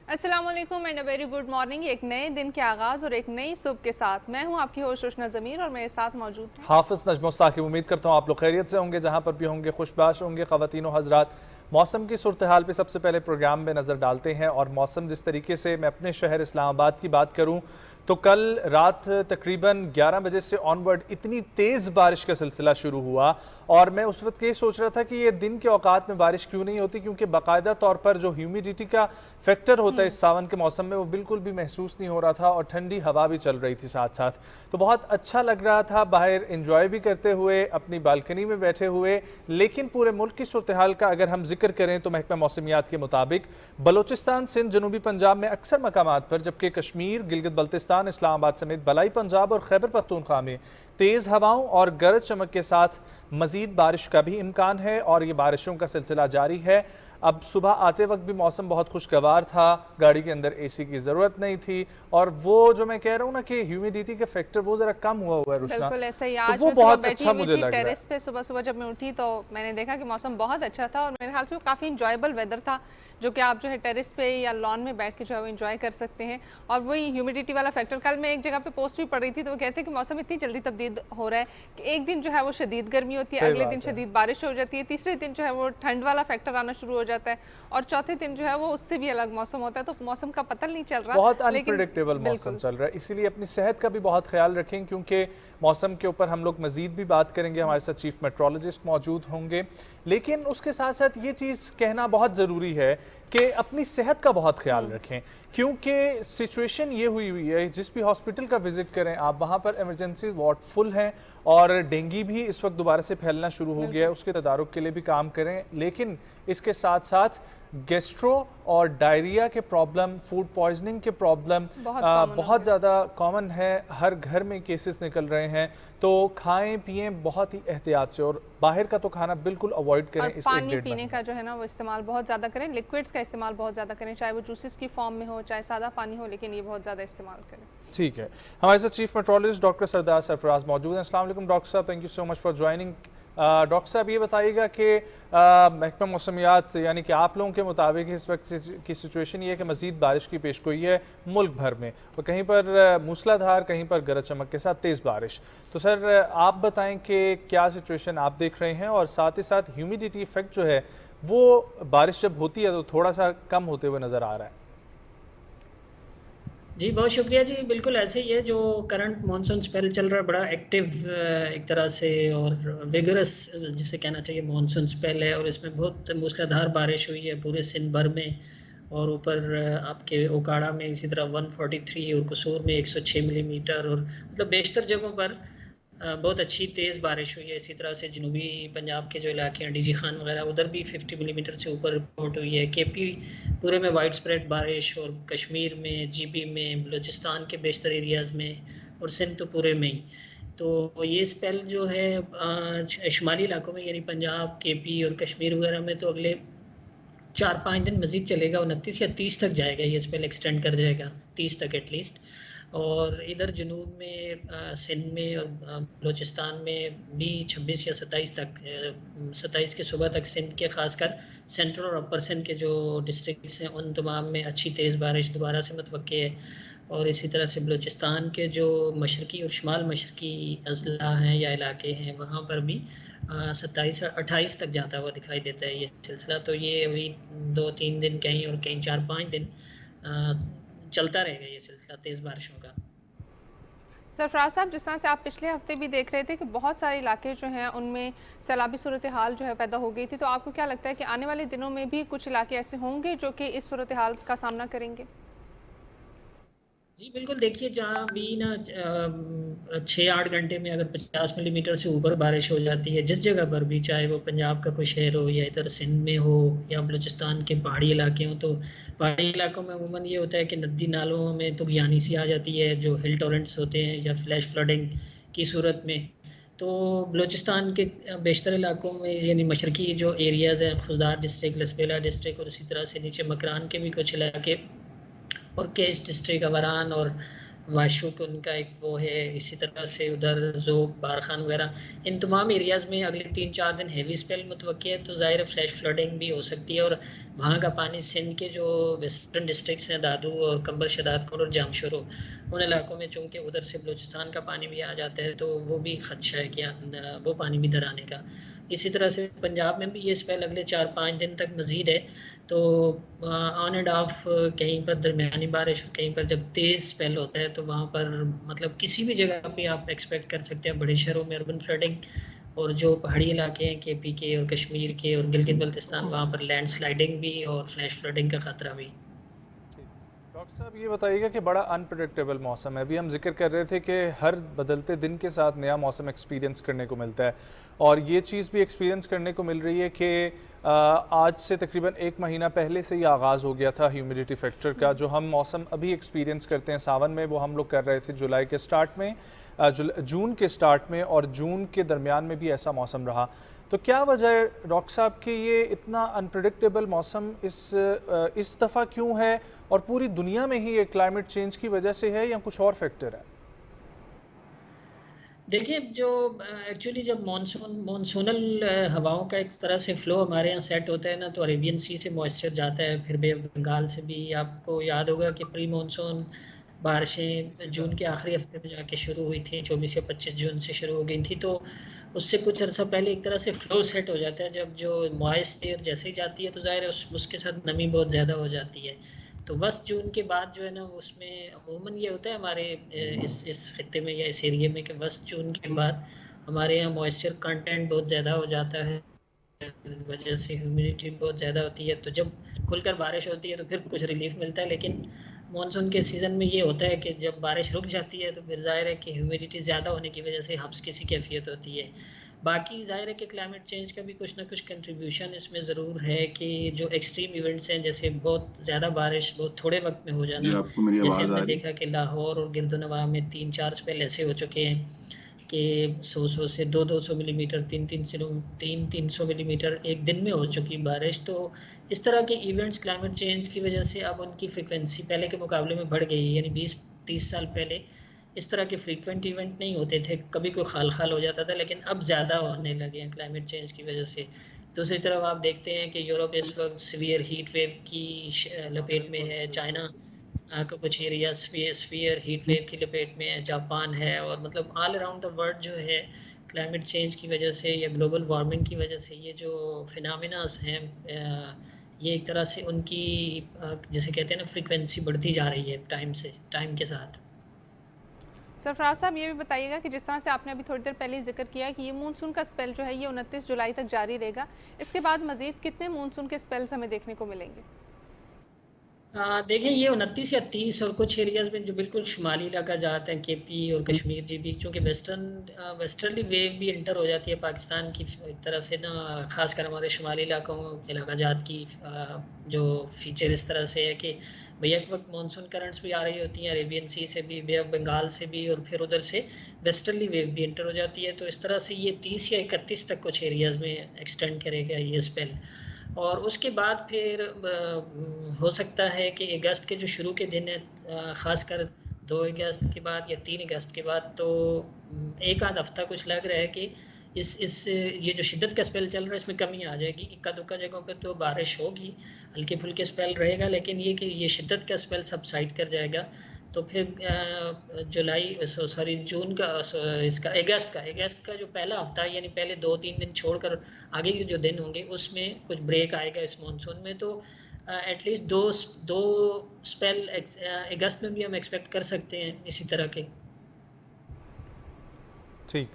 अस्सलाम वालेकुम and a very good morning. एक नए दिन के आगाज़ और एक नई सुबह के साथ मैं हूं आपकी होस्ट रोशना ज़मीर और मेरे साथ मौजूद हैं हाफिज़ नजमो साकिब। उम्मीद करता हूँ आप लोग खैरियत से होंगे, जहाँ पर भी होंगे खुशबाश होंगे। ख़वातीन व हज़रात, मौसम की सूरत हाल पे सबसे पहले प्रोग्राम में नज़र डालते हैं। और मौसम जिस तरीके से मैं अपने शहर इस्लामाबाद की बात करूँ तो कल रात तकरीबन 11 बजे से ऑनवर्ड इतनी तेज़ बारिश का सिलसिला शुरू हुआ और मैं उस वक्त ये सोच रहा था कि ये दिन के औकात में बारिश क्यों नहीं होती, क्योंकि बाकायदा तौर पर जो ह्यूमिडिटी का फैक्टर होता है इस सावन के मौसम में वो बिल्कुल भी महसूस नहीं हो रहा था और ठंडी हवा भी चल रही थी साथ साथ। तो बहुत अच्छा लग रहा था बाहर इंजॉय भी करते हुए, अपनी बालकनी में बैठे हुए। लेकिन पूरे मुल्क की सूरत हाल का अगर हम जिक्र करें तो महकमा मौसमियात के मुताबिक बलोचिस्तान, सिंध, जनूबी पंजाब में अक्सर मकामात पर, जबकि कश्मीर, गिलगित बल्तिस्तान, इस्लामाबाद समेत बलाई पंजाब और खैबर पख्तूनख्वा में तेज़ हवाओं और गरज चमक के साथ मजीद बारिश का भी इम्कान है और ये बारिशों का सिलसिला जारी है। अब सुबह आते वक्त भी मौसम बहुत खुशगवार था, गाड़ी के अंदर एसी की ज़रूरत नहीं थी और वो जो मैं कह रहा हूँ ना कि ह्यूमिडिटी का फैक्टर वो ज़रा कम हुआ है रुशना, बिल्कुल ऐसा ही। तो आज वो मैं सुबह बहुत बैठी अच्छा हुई मुझे थी लग रहा टेरेस है। पे, सुबह सुबह जब मैं उठी तो मैंने देखा कि मौसम बहुत अच्छा था और मेरे ख्याल से वो काफ़ी इंजॉयबल वेदर था, जो कि आप जो है टेरेस पे या लॉन में बैठ के जो है वो इंजॉय कर सकते हैं। और वही ह्यूमिडिटी वाला फैक्टर, कल मैं एक जगह पे पोस्ट भी पढ़ रही थी तो वो कहते हैं कि मौसम इतनी जल्दी तब्दील हो रहा है कि एक दिन जो है वो शदीद गर्मी होती है, सही अगले दिन बात है। शदीद बारिश हो जाती है, तीसरे दिन जो है वो ठंड वाला फैक्टर आना शुरू हो जाता है और चौथे दिन जो है वो उससे भी अलग मौसम होता है। तो मौसम का पता नहीं चल रहा, बहुत लेकिन अनप्रिडिक्टेबल मौसम बिल्कुल चल रहा है, इसीलिए अपनी सेहत का भी बहुत ख्याल रखें, क्योंकि मौसम के ऊपर हम लोग मजीद भी बात करेंगे। हमारे साथ चीफ मेट्रोलॉजिस्ट मौजूद होंगे। लेकिन उसके साथ साथ ये चीज़ कहना बहुत ज़रूरी है कि अपनी सेहत का बहुत ख्याल रखें, क्योंकि सिचुएशन ये हुई है, जिस भी हॉस्पिटल का विजिट करें आप, वहाँ पर इमरजेंसी वार्ड फुल हैं और डेंगू भी इस वक्त दोबारा से फैलना शुरू हो गया है। उसके तदारुक के लिए भी काम करें, लेकिन इसके साथ साथ गैस्ट्रो और डायरिया के प्रॉब्लम, फूड पॉइजनिंग के प्रॉब्लम बहुत ज़्यादा कॉमन है, हर घर में केसेस निकल रहे हैं। तो खाएं पिएं बहुत ही एहतियात से और बाहर का तो खाना बिल्कुल अवॉइड करें। इस पानी पीने का जो है ना वो इस्तेमाल बहुत ज़्यादा करें, लिक्विड्स का इस्तेमाल बहुत ज़्यादा करें, चाहे वो जूसेस की फॉर्म में हो चाहे सादा पानी हो, लेकिन ये बहुत ज़्यादा इस्तेमाल करें। ठीक है, हमारे साथ चीफ मेट्रोलॉजिस्ट डॉक्टर सरदार सरफराज मौजूद हैं। अस्सलाम वालेकुम डॉक्टर साहब, thank you so much for joining. Doctor साहब ये बताइएगा कि महकमा मौसमियात यानी कि आप लोगों के मुताबिक इस वक्त की सिचुएशन ये है कि मज़ीद बारिश की पेशगोई है मुल्क भर में, और कहीं पर मूसलाधार, कहीं पर गरज चमक के साथ तेज़ बारिश। तो सर आप बताएं कि क्या सिचुएशन आप देख रहे हैं और साथ ही साथ ह्यूमिडिटी इफेक्ट जो है वो बारिश जब होती है तो थोड़ा सा कम होते हुए नज़र आ रहा है। जी बहुत शुक्रिया जी। बिल्कुल ऐसे ही है, जो करंट मानसून स्पेल चल रहा है बड़ा एक्टिव एक तरह से और विगरस जिसे कहना चाहिए मानसून स्पेल है, और इसमें बहुत मूसलाधार बारिश हुई है पूरे सिंध भर में और ऊपर आपके ओकाड़ा में इसी तरह 143 और कसूर में 106 मिलीमीटर, और मतलब बेशतर जगहों पर बहुत अच्छी तेज़ बारिश हुई है। इसी तरह से जनूबी पंजाब के जो इलाके हैं, डीजी खान वगैरह, उधर भी 50 मिलीमीटर से ऊपर रिपोर्ट हुई है। केपी पूरे में वाइड स्प्रेड बारिश, और कश्मीर में, जीबी में, बलूचिस्तान के बेशतर एरियाज़ में, और सिंध तो पूरे में ही। तो ये स्पेल जो है शुमाली इलाकों में यानी पंजाब, केपी और कश्मीर वगैरह में तो अगले 4-5 दिन मज़ीद चलेगा, 29 या 30 तक जाएगा ये स्पेल, एक्सटेंड कर जाएगा 30 तक एटलीस्ट। और इधर जनूब में सिंध में और बलूचिस्तान में भी 26 या 27 तक, 27 के सुबह तक सिंध के खासकर सेंट्रल और अपर सिंध के जो डिस्ट्रिक्ट्स हैं उन तमाम में अच्छी तेज़ बारिश दोबारा से मुतवक्के है। और इसी तरह से बलूचिस्तान के जो मशरकी और शुमाल मशरकी अजला हैं या इलाके हैं वहाँ पर भी 27 और 28 तक जाता हुआ दिखाई देता है ये सिलसिला। तो ये अभी 2-3 दिन कहीं और कहीं 4-5 दिन चलता रहेगा ये सिलसिला तेज़ बारिशों का। सरफराज साहब, जिस तरह से आप पिछले हफ्ते भी देख रहे थे कि बहुत सारे इलाके जो हैं उनमें सैलाबी सूरत हाल जो है पैदा हो गई थी, तो आपको क्या लगता है कि आने वाले दिनों में भी कुछ इलाके ऐसे होंगे जो कि इस सूरत हाल का सामना करेंगे? जी बिल्कुल, देखिए जहाँ भी ना 6-8 घंटे में अगर 50 मिलीमीटर से ऊपर बारिश हो जाती है जिस जगह पर भी, चाहे वो पंजाब का कोई शहर हो या इधर सिंध में हो या बलूचिस्तान के पहाड़ी इलाके हों, तो पहाड़ी इलाकों में अमूमन ये होता है कि नदी नालों में तुगयानी सी आ जाती है, जो हिल टॉरेंट्स होते हैं या फ्लैश फ्लडिंग की सूरत में। तो बलूचिस्तान के बेशतर इलाकों में यानी मशरकी जो एरियाज़ हैं, खुजदार डिस्ट्रिक्ट, लसबेला डिस्ट्रिक्ट, और इसी तरह से नीचे मकरान के भी कुछ इलाके, और केच डिस्ट्रिक्ट, अवरान और वाशुक उनका एक वो है, इसी तरह से उधर ज़ोब, बारखान वगैरह, इन तमाम एरियाज़ में अगले 3-4 दिन हेवी स्पेल मुतवक्की है, तो ज़ाहिर है फ्लैश फ्लडिंग भी हो सकती है। और वहाँ का पानी सिंध के जो वेस्टर्न डिस्ट्रिक्ट्स हैं, दादू और कंबर शदादकोट और जामशोरो, उन इलाकों में चूँकि उधर से बलूचिस्तान का पानी भी आ जाता है, तो वो भी ख़दशा है कि वो पानी भी इधर आने का। इसी तरह से पंजाब में भी ये स्पेल अगले 4-5 दिन तक मज़ीद है। तो ऑन एंड ऑफ कहीं पर दरमियानी बारिश और कहीं पर जब तेज़ स्पेल होता है, तो वहाँ पर मतलब किसी भी जगह पे आप एक्सपेक्ट कर सकते हैं बड़े शहरों में अर्बन फ्लडिंग, और जो पहाड़ी इलाके हैं केपी के और कश्मीर के और गिलगित बल्तिस्तान, वहाँ पर लैंडस्लाइडिंग भी और फ्लैश फ्लडिंग का खतरा भी। डॉक्टर साहब ये बताइएगा कि बड़ा अनप्रडिक्टेबल मौसम है। अभी हम जिक्र कर रहे थे कि हर बदलते दिन के साथ नया मौसम एक्सपीरियंस करने को मिलता है, और ये चीज़ भी एक्सपीरियंस करने को मिल रही है कि आज से तकरीबन 1 महीना पहले से ही आगाज़ हो गया था ह्यूमिडिटी फैक्टर का। जो हम मौसम अभी एक्सपीरियंस करते हैं सावन में, वो हम लोग कर रहे थे जुलाई के स्टार्ट में, जून के स्टार्ट में, और जून के दरमियान में भी ऐसा मौसम रहा। तो क्या वजह है डॉक्टर साहब कि ये इतना अनप्रडिक्टेबल मौसम इस दफ़ा क्यों है, और पूरी दुनिया में ही ये क्लाइमेट चेंज की वजह से है या कुछ और फैक्टर है? देखिए, जो एक्चुअली जब मानसूनल हवाओं का एक तरह से फ़्लो हमारे यहाँ सेट होता है ना, तो अरेबियन सी से मॉइस्चर जाता है, फिर बे ऑफ बंगाल से भी। आपको याद होगा कि प्री मानसून बारिशें जून के आखिरी हफ्ते में जाके शुरू हुई थी, 24 या 25 जून से शुरू हो गई थी। तो उससे कुछ अर्सा पहले एक तरह से फ़्लो सेट हो जाता है। जब जो मॉइस्ट एयर जैसे ही जाती है, तो ज़ाहिर है उसके साथ नमी बहुत ज़्यादा हो जाती है। तो वस्त जून के बाद जो है ना, उसमें अमूमन ये होता है हमारे इस खित्ते में या इस एरिया में कि वस्त जून के बाद हमारे यहाँ मॉइस्चर कंटेंट बहुत ज़्यादा हो जाता है, वजह से ह्यूमिडिटी बहुत ज़्यादा होती है। तो जब खुलकर बारिश होती है तो फिर कुछ रिलीफ मिलता है। लेकिन मानसून के सीज़न में ये होता है कि जब बारिश रुक जाती है, तो फिर ज़ाहिर है कि ह्यूमिडिटी ज़्यादा होने की वजह से हब्स की सी कैफियत होती है। बाकी ज़ाहिर है कि क्लाइमेट चेंज का भी कुछ ना कुछ कंट्रीब्यूशन इसमें ज़रूर है कि जो एक्सट्रीम इवेंट्स हैं, जैसे बहुत ज़्यादा बारिश बहुत थोड़े वक्त में हो जी, जाना, आपको मेरी जैसे आवाज़ आ हमने रही? देखा कि लाहौर और गिरदनवा में 3-4 स्पेल ऐसे हो चुके हैं कि 100 से 200 मिलीमीटर, 300 मिलीमीटर एक दिन में हो चुकी बारिश। तो इस तरह के इवेंट्स क्लाइमेट चेंज की वजह से अब उनकी फ्रिक्वेंसी पहले के मुकाबले में बढ़ गई है। यानी 20-30 साल पहले इस तरह के फ्रीक्वेंट इवेंट नहीं होते थे, कभी कोई खाल खाल हो जाता था, लेकिन अब ज़्यादा होने लगे हैं क्लाइमेट चेंज की वजह से। दूसरी तरफ आप देखते हैं कि यूरोप इस वक्त सीवियर हीट वेव की लपेट में है, चाइना का कुछ एरिया स्फीयर हीट वेव की लपेट में है, जापान है, और मतलब ऑल अराउंड द वर्ल्ड जो है क्लाइमेट चेंज की वजह से या ग्लोबल वार्मिंग की वजह से ये जो फिनोमेनास हैं, ये एक तरह से उनकी जैसे कहते हैं ना, फ्रीक्वेंसी बढ़ती जा रही है टाइम के साथ। सरफराज साहब ये भी बताइएगा कि जिस तरह से आपने अभी थोड़ी देर पहले ही जिक्र किया कि ये मानसून का स्पेल जो है ये 29 जुलाई तक जारी रहेगा, इसके बाद मजीद कितने मानसून के स्पेल्स हमें देखने को मिलेंगे? देखिए, ये 29 या 30 और कुछ एरियाज़ में जो बिल्कुल शुमाली इलाका जाते हैं, केपी और कश्मीर जी भी, चूँकि वेस्टर्ली वेव भी इंटर हो जाती है पाकिस्तान की एक तरह से ना, ख़ासकर हमारे शुमाली इलाका जात की जो फीचर इस तरह से है कि भैया एक वक्त मानसून करंट्स भी आ रही होती हैं अरेबियन सी से भी, बे ऑफ बंगाल से भी, और फिर उधर से वेस्टर्ली वेव भी इंटर हो जाती है। तो इस तरह से ये 30 या 31 तक कुछ एरियाज़ में एक्सटेंड करेगा ये स्पेल। और उसके बाद फिर हो सकता है कि अगस्त के जो शुरू के दिन है, ख़ासकर 2 अगस्त के बाद या 3 अगस्त के बाद, तो एक आध हफ्ता कुछ लग रहा है कि इस ये जो शिद्दत का स्पेल चल रहा है इसमें कमी आ जाएगी। इक्का दुक्का जगहों पर तो बारिश होगी, हल्के फुल्के स्पेल रहेगा, लेकिन ये कि ये शिद्दत का स्पेल सबसाइड कर जाएगा। तो फिर जून का इसका अगस्त का जो पहला हफ्ता है, यानी पहले 2-3 दिन छोड़कर आगे के जो दिन होंगे उसमें कुछ ब्रेक आएगा इस मानसून में। तो एटलीस्ट दो स्पेल अगस्त में भी हम एक्सपेक्ट कर सकते हैं इसी तरह के। ठीक,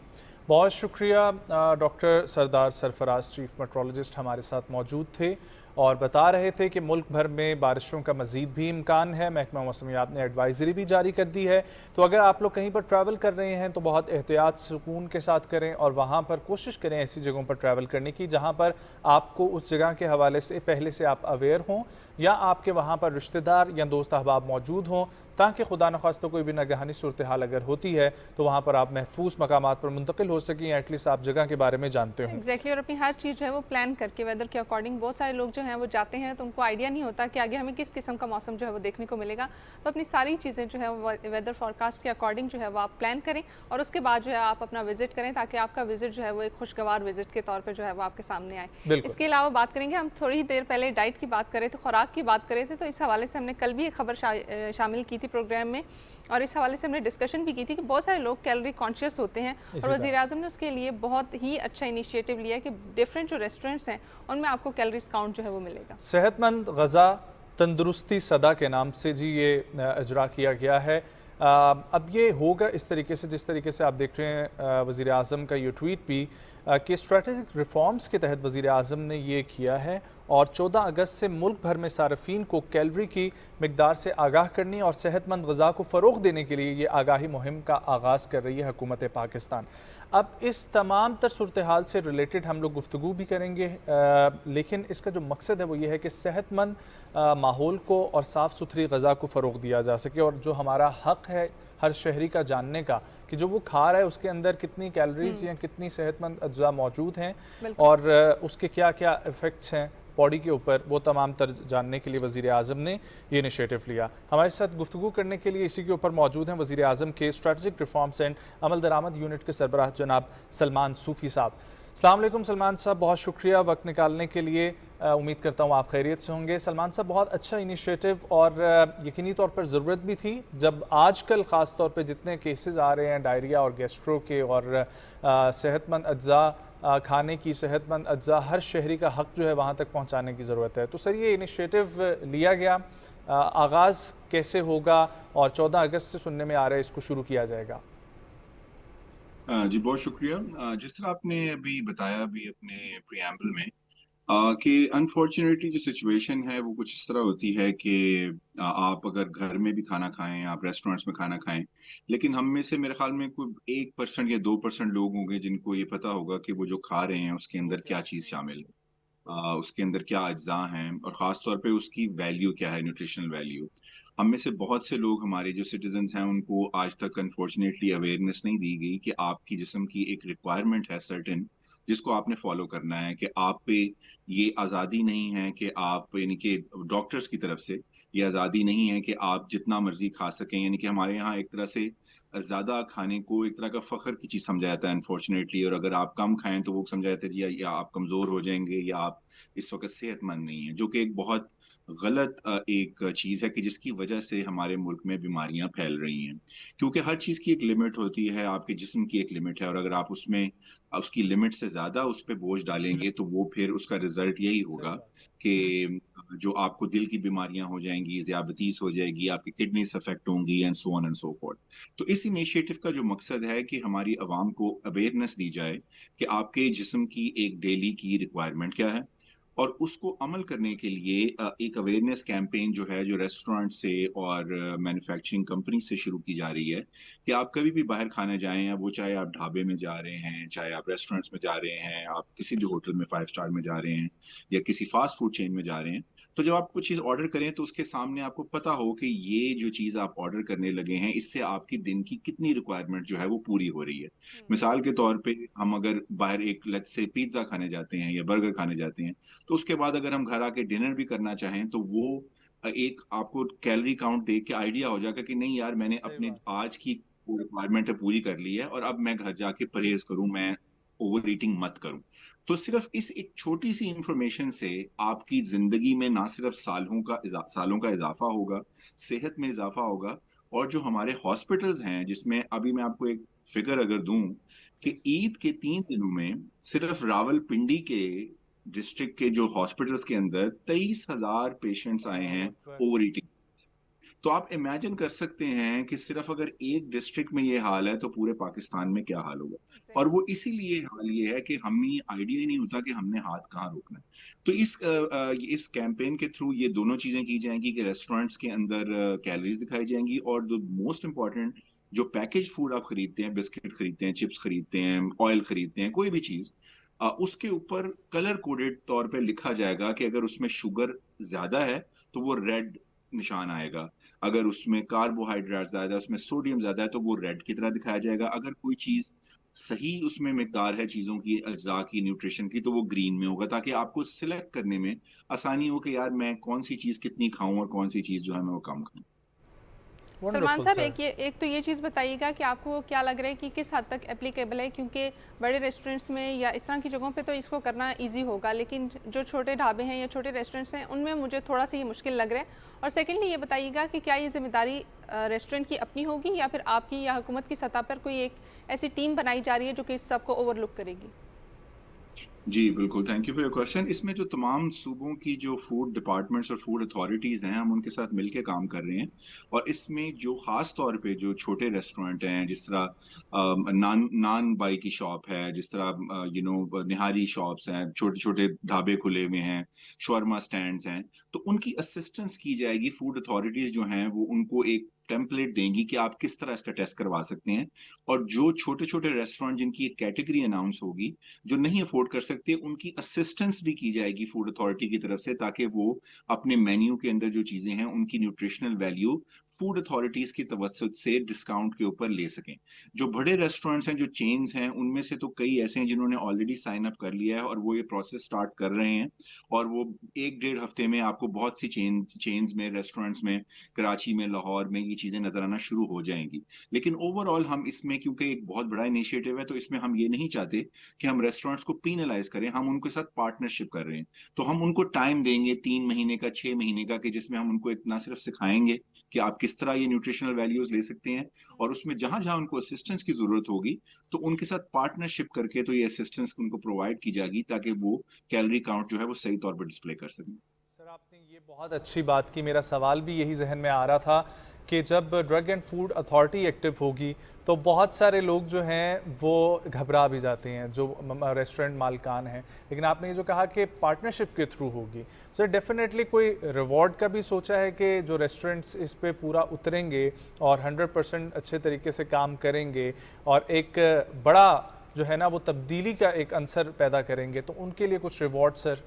बहुत शुक्रिया डॉक्टर सरदार सरफराज, चीफ मेट्रोलॉजिस्ट हमारे साथ मौजूद थे और बता रहे थे कि मुल्क भर में बारिशों का मज़ीद भी इम्कान है। महकमा मौसमियात ने एडवाइज़री भी जारी कर दी है। तो अगर आप लोग कहीं पर ट्रैवल कर रहे हैं तो बहुत एहतियात सुकून के साथ करें और वहाँ पर कोशिश करें ऐसी जगहों पर ट्रैवल करने की जहाँ पर आपको उस जगह के हवाले से पहले से आप अवेयर हों, या आपके वहाँ पर रिश्तेदार या दोस्त अहबाब मौजूद हों, ताकि खुदा न खास्ता कोई भी नागहानी सूरत हाल अगर होती है तो वहाँ पर आप महफूज मकामात पर मुंतकिल हो सकें, या एटलीस्ट आप जगह के बारे में जानते हों। एग्जैक्टली, और अपनी हर चीज़ जो है वो प्लान करके वेदर के अकॉर्डिंग। बहुत सारे लोग जो हैं वो जाते हैं तो उनको आइडिया नहीं होता कि आगे हमें किस किस्म का मौसम जो है वो देखने को मिलेगा। तो अपनी सारी चीज़ें जो है वो वेदर फोरकास्ट के अकॉर्डिंग जो है वो आप प्लान करें और उसके बाद जो है आप अपना विजिट करें, ताकि आपका विजिट जो है वो एक खुशगवार विजिट के तौर पर जो है वो आपके सामने आए। बिल्कुल। इसके अलावा बात करेंगे, हम थोड़ी ही देर पहले डाइट की बात करें थे, खुराक की बात करें थे, तो इस हवाले से हमने कल भी एक खबर शामिल की थी प्रोग्राम में और इस हवाले से हमने डिस्कशन भी की थी कि बहुत सारे लोग कैलोरी कॉन्शियस होते हैं और वज़ीर आज़म ने उसके लिए बहुत ही अच्छा इनिशिएटिव लिया कि डिफरेंट जो रेस्टोरेंट्स हैं उनमें आपको कैलोरीज काउंट जो है वो मिलेगा। सेहतमंद ग़ज़ा तंदुरुस्ती सदा के नाम से जी ये इजरा किया गया है। अब ये होगा इस तरीके से, जिस तरीके से आप देख रहे हैं वज़ीर आज़म का ये ट्वीट भी कि स्ट्रेटेजिक रिफॉर्म्स के तहत वज़ीर आज़म ने ये किया है और 14 अगस्त से मुल्क भर में सार्फिन को कैलोरी की मिकदार से आगाह करने और सेहतमंद ग़िज़ा को फ़रोग़ देने के लिए ये आगाही मुहिम का आगाज़ कर रही है हुकूमत पाकिस्तान। अब इस तमाम तर सूरत हाल से रिलेटेड हम लोग गुफ्तगू भी करेंगे, लेकिन इसका जो मकसद है वो ये है कि सेहतमंद माहौल को और साफ़ सुथरी ग़िज़ा को फ़रोग़ दिया जा सके और जो हमारा हक़ है हर शहरी का जानने का कि जो वो खा रहा है उसके अंदर कितनी कैलोरीज या कितनी सेहतमंद अज्जा मौजूद हैं और उसके क्या क्या इफ़ेक्ट्स हैं बॉडी के ऊपर, वो तमाम तर जानने के लिए वज़ीर आज़म ने ये इनिशिएटिव लिया। हमारे साथ गुफ्तगू करने के लिए इसी के ऊपर मौजूद हैं वज़ीर आज़म के स्ट्रेटजिक रिफॉर्म्स एंड अमल दरामद यूनिट के सरबराह जनाब सलमान सूफ़ी साहब। अस्सलाम वालेकुम सलमान साहब, बहुत शुक्रिया वक्त निकालने के लिए। उम्मीद करता हूँ आप खैरियत से होंगे। सलमान साहब, बहुत अच्छा इनिशिएटिव और यकीनी तौर पर ज़रूरत भी थी, जब आजकल ख़ास तौर पे जितने केसेस आ रहे हैं डायरिया और गैस्ट्रो के और सेहतमंद अज्जा खाने की, सेहतमंद अज्जा हर शहरी का हक़ जो है वहाँ तक पहुँचाने की ज़रूरत है। तो सर ये इनिशिएटिव लिया गया, आगाज़ कैसे होगा और 14 अगस्त से सुनने में आ रहा है इसको शुरू किया जाएगा? जी बहुत शुक्रिया। जिस तरह आपने अभी बताया भी अपने प्रियम्बल में कि अनफॉर्चुनेटली जो सिचुएशन है वो कुछ इस तरह होती है कि आप अगर घर में भी खाना खाएं, आप रेस्टोरेंट्स में खाना खाएं, लेकिन हम में से मेरे ख्याल में कोई 1% या 2% लोग होंगे जिनको ये पता होगा कि वो जो खा रहे हैं उसके अंदर क्या चीज़ शामिल है, उसके अंदर क्या अज्जा हैं और ख़ास तौर पे उसकी वैल्यू क्या है, न्यूट्रिशनल वैल्यू। हम में से बहुत से लोग, हमारे जो सिटीजन्स हैं, उनको आज तक अनफॉर्चुनेटली अवेयरनेस नहीं दी गई कि आपकी जिस्म की एक रिक्वायरमेंट है सर्टेन, जिसको आपने फॉलो करना है, कि आप पे ये आज़ादी नहीं है कि आप, यानी कि डॉक्टर्स की तरफ से ये आज़ादी नहीं है कि आप जितना मर्जी खा सकें। यानी कि हमारे यहाँ एक तरह से ज़्यादा खाने को एक तरह का फ़ख्र की चीज़ समझा जाता है अनफॉर्चुनेटली, और अगर आप कम खाएं तो वो समझा जाता है जी या आप कमज़ोर हो जाएंगे या आप इस वक्त सेहतमंद नहीं है, जो कि एक बहुत गलत एक चीज़ है कि जिसकी वजह से हमारे मुल्क में बीमारियां फैल रही हैं। क्योंकि हर चीज़ की एक लिमिट होती है, आपके जिस्म की एक लिमिट है, और अगर आप उसमें उसकी लिमिट से ज़्यादा उस पे बोझ डालेंगे तो वो फिर उसका रिजल्ट यही होगा कि जो आपको दिल की बीमारियां हो जाएंगी, ज़ियाबतीस हो जाएगी, आपकी किडनीज अफेक्ट होंगी and so on and so fourth. तो इस इनिशिएटिव का जो मकसद है कि हमारी आवाम को अवेयरनेस दी जाए कि आपके जिस्म की एक डेली की रिक्वायरमेंट क्या है, और उसको अमल करने के लिए एक अवेयरनेस कैंपेन जो है, जो रेस्टोरेंट से और मैन्युफैक्चरिंग कंपनी से शुरू की जा रही है, कि आप कभी भी बाहर खाने जाएं, या वो चाहे आप ढाबे में जा रहे हैं, चाहे आप रेस्टोरेंट्स में जा रहे हैं, आप किसी भी होटल में 5 स्टार में जा रहे हैं या किसी फास्ट फूड चेन में जा रहे हैं, तो जब आप कुछ चीज़ ऑर्डर करें तो उसके सामने आपको पता हो कि ये जो चीज़ आप ऑर्डर करने लगे हैं, इससे आपकी दिन की कितनी रिक्वायरमेंट जो है वो पूरी हो रही है। मिसाल के तौर पे, हम अगर बाहर एक लेट्स से पिज्ज़ा खाने जाते हैं या बर्गर खाने जाते हैं, तो उसके बाद अगर हम घर आके डिनर भी करना चाहें तो वो एक आपको कैलोरी काउंट देख के आइडिया हो जाएगा कि नहीं यार, मैंने सही अपने बात है। आज की रिक्वायरमेंट है पूरी कर ली है, और अब मैं घर जाके परहेज करूं, मैं ओवर ईटिंग मत करूं। तो सिर्फ इस एक छोटी सी इंफॉर्मेशन से आपकी जिंदगी में ना सिर्फ सालों का इजाफा होगा, सेहत में इजाफा होगा, और जो हमारे हॉस्पिटल्स हैं, जिसमें अभी मैं आपको एक फिगर अगर दूं कि ईद के 3 दिनों में सिर्फ रावलपिंडी के डिस्ट्रिक्ट के जो हॉस्पिटल्स के अंदर 23,000 पेशेंट्स आए अल्लाहु हैं अकबर। Over eating. तो आप इमेजिन कर सकते हैं कि सिर्फ अगर एक डिस्ट्रिक्ट में ये हाल है तो पूरे पाकिस्तान में क्या हाल होगा। और वो इसीलिए हाल ये है कि हमें आइडिया ही नहीं होता कि हमने हाथ कहाँ रोकना है। तो इस कैंपेन के थ्रू ये दोनों चीजें की जाएंगी कि रेस्टोरेंट्स के अंदर कैलोरीज दिखाई जाएंगी, और जो मोस्ट इंपॉर्टेंट, जो पैकेज फूड आप खरीदते हैं, बिस्किट खरीदते हैं, चिप्स खरीदते हैं, ऑयल खरीदते हैं, कोई भी चीज, उसके ऊपर कलर कोडेड तौर पे लिखा जाएगा कि अगर उसमें शुगर ज्यादा है तो वो रेड निशान आएगा, अगर उसमें कार्बोहाइड्रेट ज्यादा है, उसमें सोडियम ज्यादा है, तो वो रेड की तरह दिखाया जाएगा, अगर कोई चीज सही उसमें मिकदार है चीज़ों की, अज्जा की, न्यूट्रिशन की, तो वो ग्रीन में होगा, ताकि आपको सिलेक्ट करने में आसानी हो कि यार मैं कौन-सी चीज़ कितनी खाऊँ और कौन-सी चीज़ जो है मैं वो कम खाऊँ। सलमान वंडरफुल साहब, सर। एक तो ये चीज़ बताइएगा कि आपको क्या लग रहा है कि किस हद तक एप्लीकेबल है, क्योंकि बड़े रेस्टोरेंट्स में या इस तरह की जगहों पे तो इसको करना इजी होगा, लेकिन जो छोटे ढाबे हैं या छोटे रेस्टोरेंट्स हैं उनमें मुझे थोड़ा सा ये मुश्किल लग रहा है। और सेकेंडली ये बताइएगा कि क्या ये जिम्मेदारी रेस्टोरेंट की अपनी होगी या फिर आपकी या हुकूमत की सतह पर कोई एक ऐसी टीम बनाई जा रही है जो कि इस सबको ओवरलुक करेगी? जी, बिल्कुल, thank you for your question. इसमें जो तमाम सूबों की जो फूड डिपार्टमेंट्स और फूड अथॉरिटीज़ हैं, हम उनके साथ मिलके काम कर रहे हैं। और इसमें जो ख़ास तौर पे जो छोटे रेस्टोरेंट हैं, जिस तरह नान नान बाई की शॉप है, जिस तरह निहारी शॉप्स हैं, छोटे-छोटे ढाबे खुले हुए हैं, शॉर्मा स्टैंड्स हैं, तो उनकी असिस्टेंस की जाएगी। फूड अथॉरिटीज़ जो हैं, वो उनको एक टेम्पलेट देंगी कि आप किस तरह इसका टेस्ट करवा सकते हैं। और जो छोटे-छोटे रेस्टोरेंट जिनकी एक कैटेगरी अनाउंस होगी, जो नहीं अफोर्ड कर सकते, उनकी असिस्टेंस भी की जाएगी फूड अथॉरिटी की तरफ से, ताकि वो अपने मेन्यू के अंदर जो चीजें हैं उनकी न्यूट्रिशनल वैल्यू फूड अथॉरिटीज की तवज्जुद से डिस्काउंट के ऊपर ले सकें। जो बड़े रेस्टोरेंट्स हैं, जो चेन्स हैं, उनमें से तो कई ऐसे हैं जिन्होंने ऑलरेडी साइन अप कर लिया है और वो ये प्रोसेस स्टार्ट कर रहे हैं। और वो 1 डेढ़ हफ्ते में आपको बहुत सी चेन्स में, रेस्टोरेंट्स में, कराची में, लाहौर में ये चीजें नजर आना शुरू हो जाएंगी। लेकिन ओवरऑल हम इसमें, क्योंकि एक बहुत बड़ा इनिशिएटिव है, तो इसमें हम ये नहीं चाहते कि हम रेस्टोरेंट्स को पीनलाइज करें। हम उनके साथ पार्टनरशिप कर रहे हैं। तो हम उनको टाइम देंगे 3 महीने का, 6 महीने का, कि जिसमें हम उनको इतना सिर्फ सिखाएंगे कि आप किस तरह ये न्यूट्रिशनल वैल्यूज ले सकते हैं। और उसमें जहां जहां उनको असिस्टेंस की जरूरत होगी, तो उनके साथ पार्टनरशिप करके तो ये असिस्टेंस उनको प्रोवाइड की जाएगी, ताकि वो कैलोरी काउंट जो है वो सही तौर पर डिस्प्ले कर सकें। सर, आपने ये बहुत अच्छी बात की। मेरा सवाल भी यही जहन में आ रहा था कि जब drug and food authority active होगी तो बहुत सारे लोग जो हैं वो घबरा भी जाते हैं, जो रेस्टोरेंट मालिकान हैं। लेकिन आपने ये जो कहा कि पार्टनरशिप के थ्रू होगी, सर डेफिनेटली कोई रिवॉर्ड का भी सोचा है कि जो रेस्टोरेंट्स इस पे पूरा उतरेंगे और 100% अच्छे तरीके से काम करेंगे और एक बड़ा जो है ना वो तब्दीली का एक अंसर पैदा करेंगे, तो उनके लिए कुछ रिवॉर्ड सर?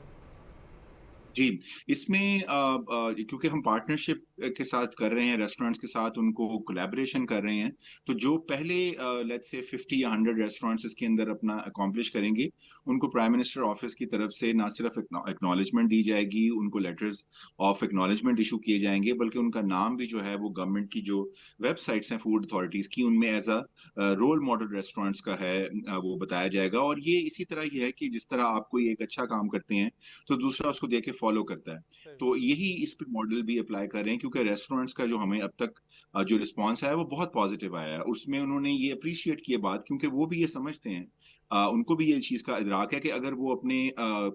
जी, इसमें क्योंकि हम पार्टनरशिप के साथ कर रहे हैं, रेस्टोरेंट्स के साथ उनको कोलैबोरेशन कर रहे हैं, तो जो पहले लेट्स से 50 या 100 रेस्टोरेंट्स इसके अंदर अपना अकॉम्प्लिश करेंगे, उनको प्राइम मिनिस्टर ऑफिस की तरफ से ना सिर्फ एक्नॉलेजमेंट दी जाएगी, उनको लेटर्स ऑफ एक्नॉलेजमेंट इशू किए जाएंगे, बल्कि उनका नाम भी जो है वो गवर्नमेंट की जो वेबसाइट्स हैं फूड अथॉरिटीज की, उनमें as a role model restaurants का है, वो बताया जाएगा। और ये इसी तरह ही है कि जिस तरह आप कोई एक अच्छा काम करते हैं, तो दूसरा उसको देख के फॉलो करता है। सही। तो यही इस पे मॉडल भी अप्लाई कर रहे हैं, क्योंकि रेस्टोरेंट्स का जो हमें अब तक जो रिस्पांस आया है वो बहुत पॉजिटिव आया है। उसमें उन्होंने ये अप्रिशिएट किया बात, क्योंकि वो भी ये समझते हैं, उनको भी ये चीज का इदराक है कि अगर वो अपने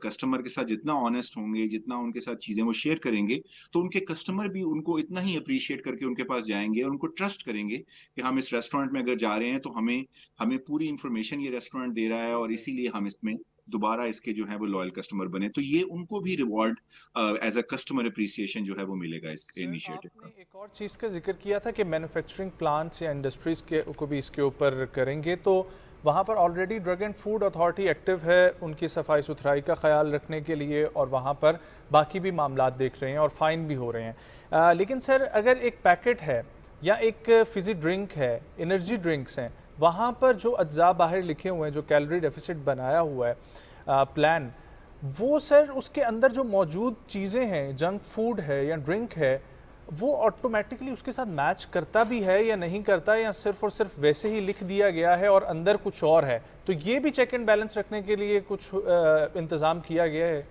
कस्टमर के साथ जितना ऑनेस्ट होंगे, जितना उनके साथ चीजें वो शेयर करेंगे, तो उनके कस्टमर भी उनको इतना ही अप्रिशिएट करके उनके पास जाएंगे और उनको ट्रस्ट करेंगे कि हम इस रेस्टोरेंट में अगर जा रहे हैं तो हमें हमें पूरी इंफॉर्मेशन ये रेस्टोरेंट दे रहा है, जी और सर। इसीलिए हम इसमें दोबारा इसके जो है वो लॉयल कस्टमर बने। तो ये उनको भी reward as a customer appreciation जो है वो मिलेगा इस सर, इनिशिएटिव आपने का। एक और चीज़ का जिक्र किया था कि मैन्युफैक्चरिंग प्लांट्स या इंडस्ट्रीज़ के को भी इसके ऊपर करेंगे, तो वहाँ पर already drug and food authority active है उनकी सफाई सुथराई का ख्याल रखने के लिए, और वहाँ पर बाकी भी मामलात देख रहे हैं और फ़ाइन भी हो रहे हैं। लेकिन सर, अगर एक पैकेट है या एक फिज़ी ड्रिंक है, एनर्जी ड्रिंक्स हैं, वहाँ पर जो अज्जा बाहर लिखे हुए हैं, जो कैलोरी डेफिसिट बनाया हुआ है प्लान, वो सर उसके अंदर जो मौजूद चीज़ें हैं, जंक फूड है या ड्रिंक है, वो ऑटोमेटिकली उसके साथ मैच करता भी है या नहीं करता, या सिर्फ और सिर्फ वैसे ही लिख दिया गया है और अंदर कुछ और है? तो ये भी चेक एंड बैलेंस रखने के लिए कुछ इंतज़ाम किया गया है?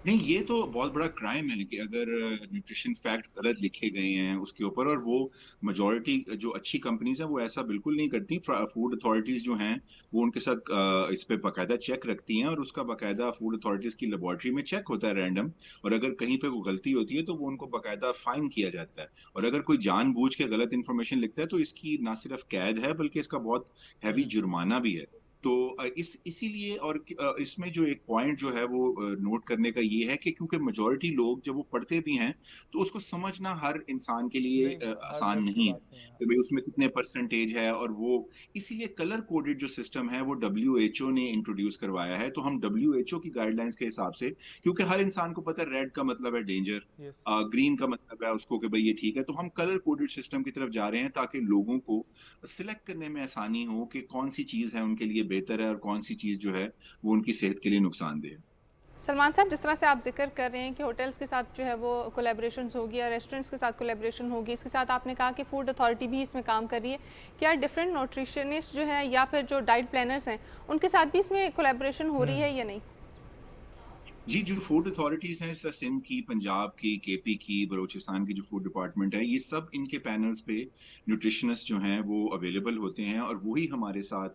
नहीं, ये तो बहुत बड़ा क्राइम है कि अगर न्यूट्रिशन फैक्ट गलत लिखे गए हैं उसके ऊपर, और वो मेजॉरिटी जो अच्छी कंपनीज हैं वो ऐसा बिल्कुल नहीं करती। फूड अथॉरिटीज जो हैं वो उनके साथ इस पे बाकायदा चेक रखती हैं, और उसका बाकायदा फूड अथॉरिटीज की लेबोरेटरी में चेक होता है रैंडम। और अगर कहीं पे कोई गलती होती है तो वो उनको बाकायदा फाइन किया जाता है। और अगर कोई जानबूझ के गलत इन्फॉर्मेशन लिखता है तो इसकी ना सिर्फ कैद है, बल्कि इसका बहुत हैवी जुर्माना भी है। तो इसीलिए और इसमें जो एक पॉइंट जो है वो नोट करने का ये है कि क्योंकि मेजॉरिटी लोग जब वो पढ़ते भी हैं तो उसको समझना हर इंसान के लिए नहीं, हर आसान बस की नहीं है बात नहीं है। कि भाई उसमें कितने परसेंटेज है। और वो इसीलिए कलर कोडेड जो सिस्टम है वो WHO ने इंट्रोड्यूस करवाया है। तो हम WHO की गाइडलाइंस के हिसाब से, क्योंकि हर इंसान को पता है रेड का मतलब है डेंजर, यस। ग्रीन का मतलब है उसको कि भाई ये ठीक है, तो हम कलर कोडेड सिस्टम की तरफ जा रहे हैं ताकि लोगों को सिलेक्ट करने में आसानी हो कि कौन सी चीज़ है उनके लिए बेहतर है और कौन सी चीज़ जो है वो उनकी सेहत के लिए नुकसानदेह है। सलमान साहब, जिस तरह से आप जिक्र कर रहे हैं कि होटल्स के साथ जो है वो कोलैबोरेशंस होगी या रेस्टोरेंट्स के साथ कोलैबोरेशन होगी, इसके साथ आपने कहा कि फूड अथॉरिटी भी इसमें काम कर रही है। क्या डिफरेंट न्यूट्रिशनिस्ट जो है या फिर जो डाइट प्लानर्स हैं उनके साथ भी इसमें कोलैबोरेशन हो रही है या नहीं? जी, जो फूड अथॉरिटीज़ हैं, जैसे सिंध की, पंजाब की, केपी की, बलूचिस्तान की जो फूड डिपार्टमेंट है, ये सब इनके पैनल्स पे न्यूट्रिशनिस्ट जो हैं वो अवेलेबल होते हैं और वही हमारे साथ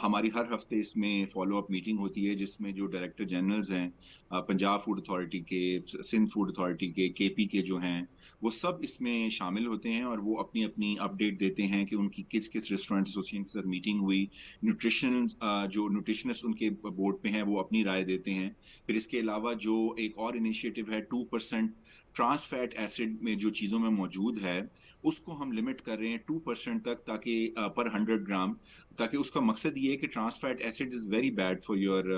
हमारी हर हफ्ते इसमें फ़ॉलो अप मीटिंग होती है जिसमें जो डायरेक्टर जनरल्स हैं पंजाब फूड अथॉरिटी के, सिंध फूड अथॉरिटी के, केपी के जो हैं, वो सब इसमें शामिल होते हैं और वो अपनी-अपनी अपडेट देते हैं कि उनकी किस-किस रेस्टोरेंट एसोसिएशन के साथ मीटिंग हुई। जो न्यूट्रिशनिस्ट उनके बोर्ड पे हैं, वो अपनी राय देते हैं। फिर इसके अलावा जो एक और इनिशिएटिव है 2% ट्रांस फैट एसिड में जो चीज़ों में मौजूद है, उसको हम लिमिट कर रहे हैं 2% तक ताकि पर 100 ग्राम, ताकि उसका मकसद ये है कि trans fat acid is very bad for your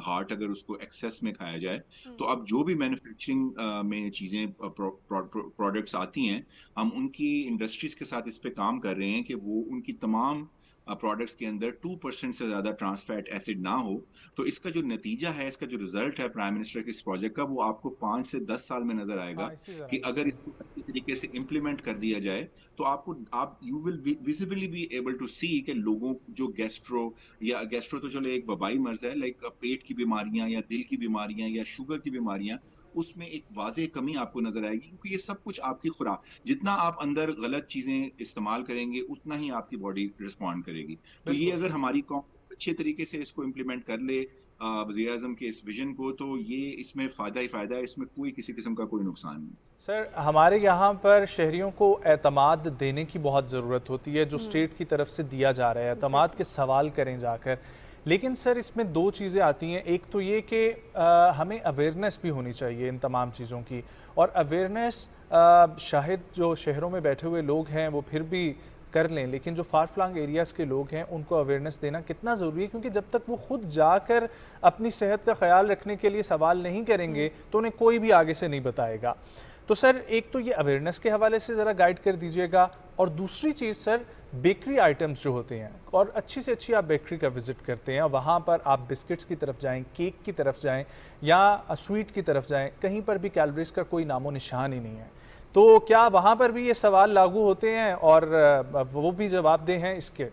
heart अगर उसको एक्सेस में खाया जाए। तो अब जो भी मैन्युफैक्चरिंग में चीज़ें प्रोडक्ट्स आती हैं, हम उनकी इंडस्ट्रीज़ के साथ इस पे काम कर रहे हैं कि वो उनकी तमाम प्रोडक्ट्स के अंदर 2% से ज़्यादा ट्रांस फैट एसिड ना हो। तो इसका जो नतीजा है, इसका जो रिजल्ट है प्राइम मिनिस्टर के इस प्रोजेक्ट का, वो आपको 5 से 10 साल में नज़र आएगा हाँ, इसी तरह कि नज़र अगर आएगा। इसको अच्छी तरीके से इम्प्लीमेंट कर दिया जाए, तो आप you will visibly be able to see कि लोगों जो गैस्ट्रो तो चलो एक वबाई मर्ज़ है, लाइक पेट की बीमारियाँ या दिल की बीमारियाँ या शुगर की बीमारियाँ, उसमें एक वाज़ेह कमी आपको नज़र आएगी क्योंकि ये सब कुछ आपकी खुराक, जितना आप अंदर गलत चीज़ें इस्तेमाल करेंगे, उतना ही आपकी बॉडी रिस्पॉन्ड करेगी। तो ये बिल्कुल। अगर हमारी कौम अच्छे तरीके से इसको इम्प्लीमेंट कर ले वज़ीर आज़म के इस विज़न को, तो ये इसमें फ़ायदा ही फ़ायदा है, इसमें कोई किसी किस्म का कोई नुकसान नहीं। सर, हमारे यहाँ पर शहरियों को एतमाद देने की बहुत ज़रूरत होती है जो स्टेट की तरफ से दिया जा रहा है, एतमाद के सवाल करें जाकर। लेकिन सर, इसमें दो चीज़ें आती हैं। एक तो ये कि हमें अवेयरनेस भी होनी चाहिए इन तमाम चीज़ों की, और अवेयरनेस शायद जो शहरों में बैठे हुए लोग हैं वो फिर भी कर लें, लेकिन जो फार फ्लंग एरियाज़ के लोग हैं उनको अवेयरनेस देना कितना ज़रूरी है, क्योंकि जब तक वो खुद जाकर अपनी सेहत का ख्याल रखने के लिए सवाल नहीं करेंगे तो उन्हें कोई भी आगे से नहीं बताएगा। तो सर, एक तो ये अवेयरनेस के हवाले से ज़रा गाइड कर दीजिएगा, और दूसरी चीज़ सर, बेकरी आइटम्स जो होते हैं, और अच्छी से अच्छी आप बेकरी का विज़िट करते हैं, वहाँ पर आप बिस्किट्स की तरफ जाएं, केक की तरफ जाएं या स्वीट की तरफ जाएं, कहीं पर भी कैलोरीज का कोई नामो निशान ही नहीं है। तो क्या वहाँ पर भी ये सवाल लागू होते हैं और वो भी जवाबदेह हैं इसके?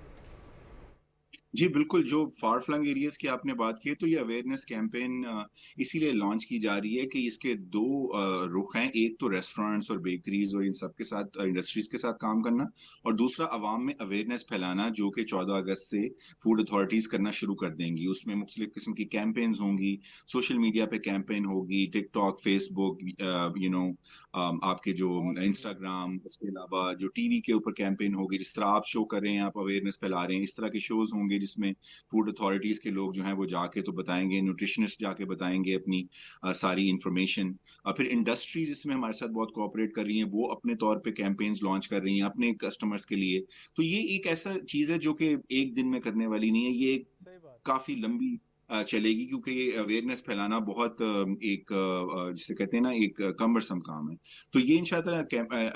जी, बिल्कुल, जो फार फ्लंग एरियाज़ की आपने बात की है, तो ये अवेयरनेस कैंपेन इसीलिए लॉन्च की जा रही है कि इसके 2 रुख हैं। एक तो रेस्टोरेंट्स और बेकरीज़ और इन सब के साथ इंडस्ट्रीज़ के साथ काम करना, और दूसरा अवाम में अवेयरनेस फैलाना, जो कि 14 अगस्त से फूड अथॉरिटीज़ करना शुरू कर देंगी। उसमें मुख्तलिफ़ किस्म की कैंपेन्स होंगी, सोशल मीडिया पे कैंपेन होगी, टिकटॉक, फेसबुक, आपके जो इंस्टाग्राम, उसके अलावा जो टीवी के ऊपर कैंपेन होगी, जिस तरह आप शो कर रहे हैं, आप अवेयरनेस फैला रहे हैं, इस तरह के शोज़ होंगे जिसमें फूड अथॉरिटीज़ के लोग जो हैं वो जाके तो बताएँगे, न्यूट्रिशनिस्ट जाके बताएँगे अपनी सारी इन्फॉर्मेशन। फिर इंडस्ट्रीज़ इसमें हमारे साथ बहुत कोऑपरेट कर रही हैं, वो अपने तौर पे कैंपेन्स लॉन्च कर रही हैं अपने कस्टमर्स के लिए। तो ये एक ऐसा चीज़ है जो कि एक दिन में करने वाली नहीं है, ये सही बात। काफ़ी लंबी चलेगी, क्योंकि ये अवेयरनेस फैलाना बहुत एक जिसे कहते हैं ना, एक कम्बरसम काम है। तो ये इंशाअल्लाह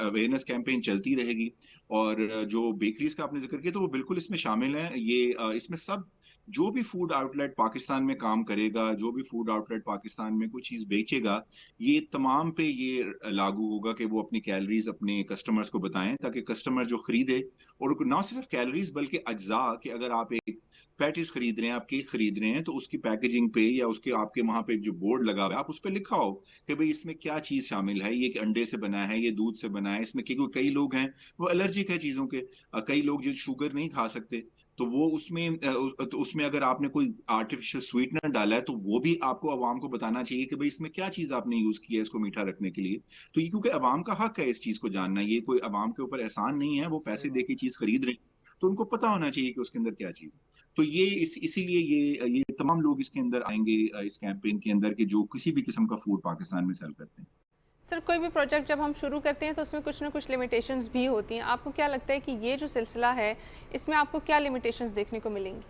अवेयरनेस कैंपेन चलती रहेगी। और जो बेकरीज़ का आपने ज़िक्र किया, तो वो बिल्कुल इसमें शामिल हैं। ये इसमें सब जो भी फूड आउटलेट पाकिस्तान में काम करेगा, जो भी फूड आउटलेट पाकिस्तान में कोई चीज़ बेचेगा, ये तमाम पे ये लागू होगा कि वो अपनी कैलोरीज़ अपने कस्टमर्स को बताएँ, ताकि कस्टमर जो खरीदे, और ना सिर्फ कैलोरीज़ बल्कि अज्जा, कि अगर आप एक पैटीज़ खरीद रहे हैं, आप केक खरीद रहे हैं, तो उसकी पैकेजिंग पे या उसके आपके वहाँ पे जो बोर्ड लगा हुआ है, आप उस पे लिखा हो कि भई इसमें क्या चीज़ शामिल है, ये अंडे से बना है, ये दूध से बना है, इसमें क्योंकि कई लोग हैं, वो एलर्जिक है चीज़ों के। कई लोग जो शुगर नहीं खा सकते, तो वो उसमें तो उसमें अगर आपने कोई आर्टिफिशियल स्वीटनर डाला है, तो वो भी आपको अवाम को बताना चाहिए कि भई इसमें क्या चीज़ आपने यूज़ की है इसको मीठा रखने के लिए। तो ये क्योंकि अवाम का हक है इस चीज़ को जानना, ये कोई अवाम के ऊपर एहसान नहीं है, वो सही पैसे दे बात के है। चीज़ खरीद रहे हैं। तो उनको पता होना चाहिए कि उसके अंदर क्या चीज़ है। तो ये इसीलिए ये तमाम लोग इसके अंदर आएंगे, इस कैंपेन के अंदर, कि जो किसी भी किस्म का फूड पाकिस्तान में सेल करते हैं। सर, कोई भी प्रोजेक्ट जब हम शुरू करते हैं तो उसमें कुछ ना कुछ लिमिटेशंस भी होती हैं। आपको क्या लगता है कि ये जो सिलसिला है, इसमें आपको क्या लिमिटेशंस देखने को मिलेंगी?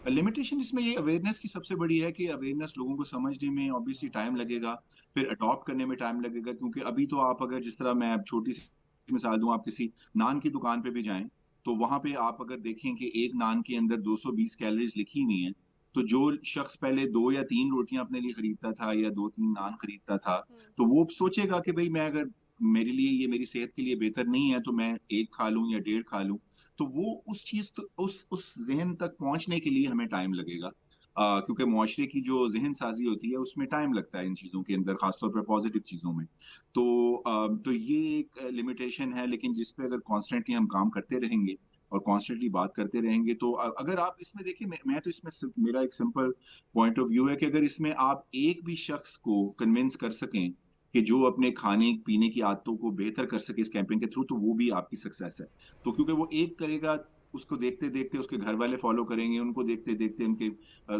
लिमिटेशन इसमें ये अवेयरनेस की सबसे बड़ी है कि अवेयरनेस लोगों को समझने में ऑब्वियसली टाइम लगेगा, फिर अडॉप्ट करने में टाइम लगेगा, क्योंकि अभी तो आप अगर, जिस तरह मैं अब छोटी सी मिसाल दूं, आप किसी नान की दुकान पे भी जाएं तो वहां पे आप अगर देखें कि एक नान के अंदर 220 कैलोरीज लिखी हुई हैं, तो जो शख्स पहले 2 या 3 रोटियां अपने लिए खरीदता था या 2-3 नान खरीदता था, तो वो सोचेगा कि भाई मैं अगर, मेरे लिए ये मेरी सेहत के लिए बेहतर नहीं है तो मैं एक खा लूं या डेढ़ खा लूं। तो वो उस चीज उस जहन तक पहुंचने के लिए हमें टाइम लगेगा, क्योंकि मुआशरे की जो जहन साजी होती है उसमें टाइम लगता है इन चीज़ों के अंदर, खासतौर पर पॉजिटिव चीज़ों में। तो ये एक लिमिटेशन है, लेकिन जिस पे अगर कॉन्स्टेंटली हम काम करते रहेंगे और कॉन्स्टेंटली बात करते रहेंगे, तो अगर आप इसमें देखिए, मैं तो इसमें मेरा एक सिंपल पॉइंट ऑफ व्यू है कि अगर इसमें आप एक भी शख्स को कन्विंस कर सकें कि जो अपने खाने पीने की आदतों को बेहतर कर सके इस कैंपेन के थ्रू, तो वो भी आपकी सक्सेस है। तो क्योंकि वो एक करेगा, उसको देखते देखते उसके घर वाले फॉलो करेंगे, उनको देखते देखते उनके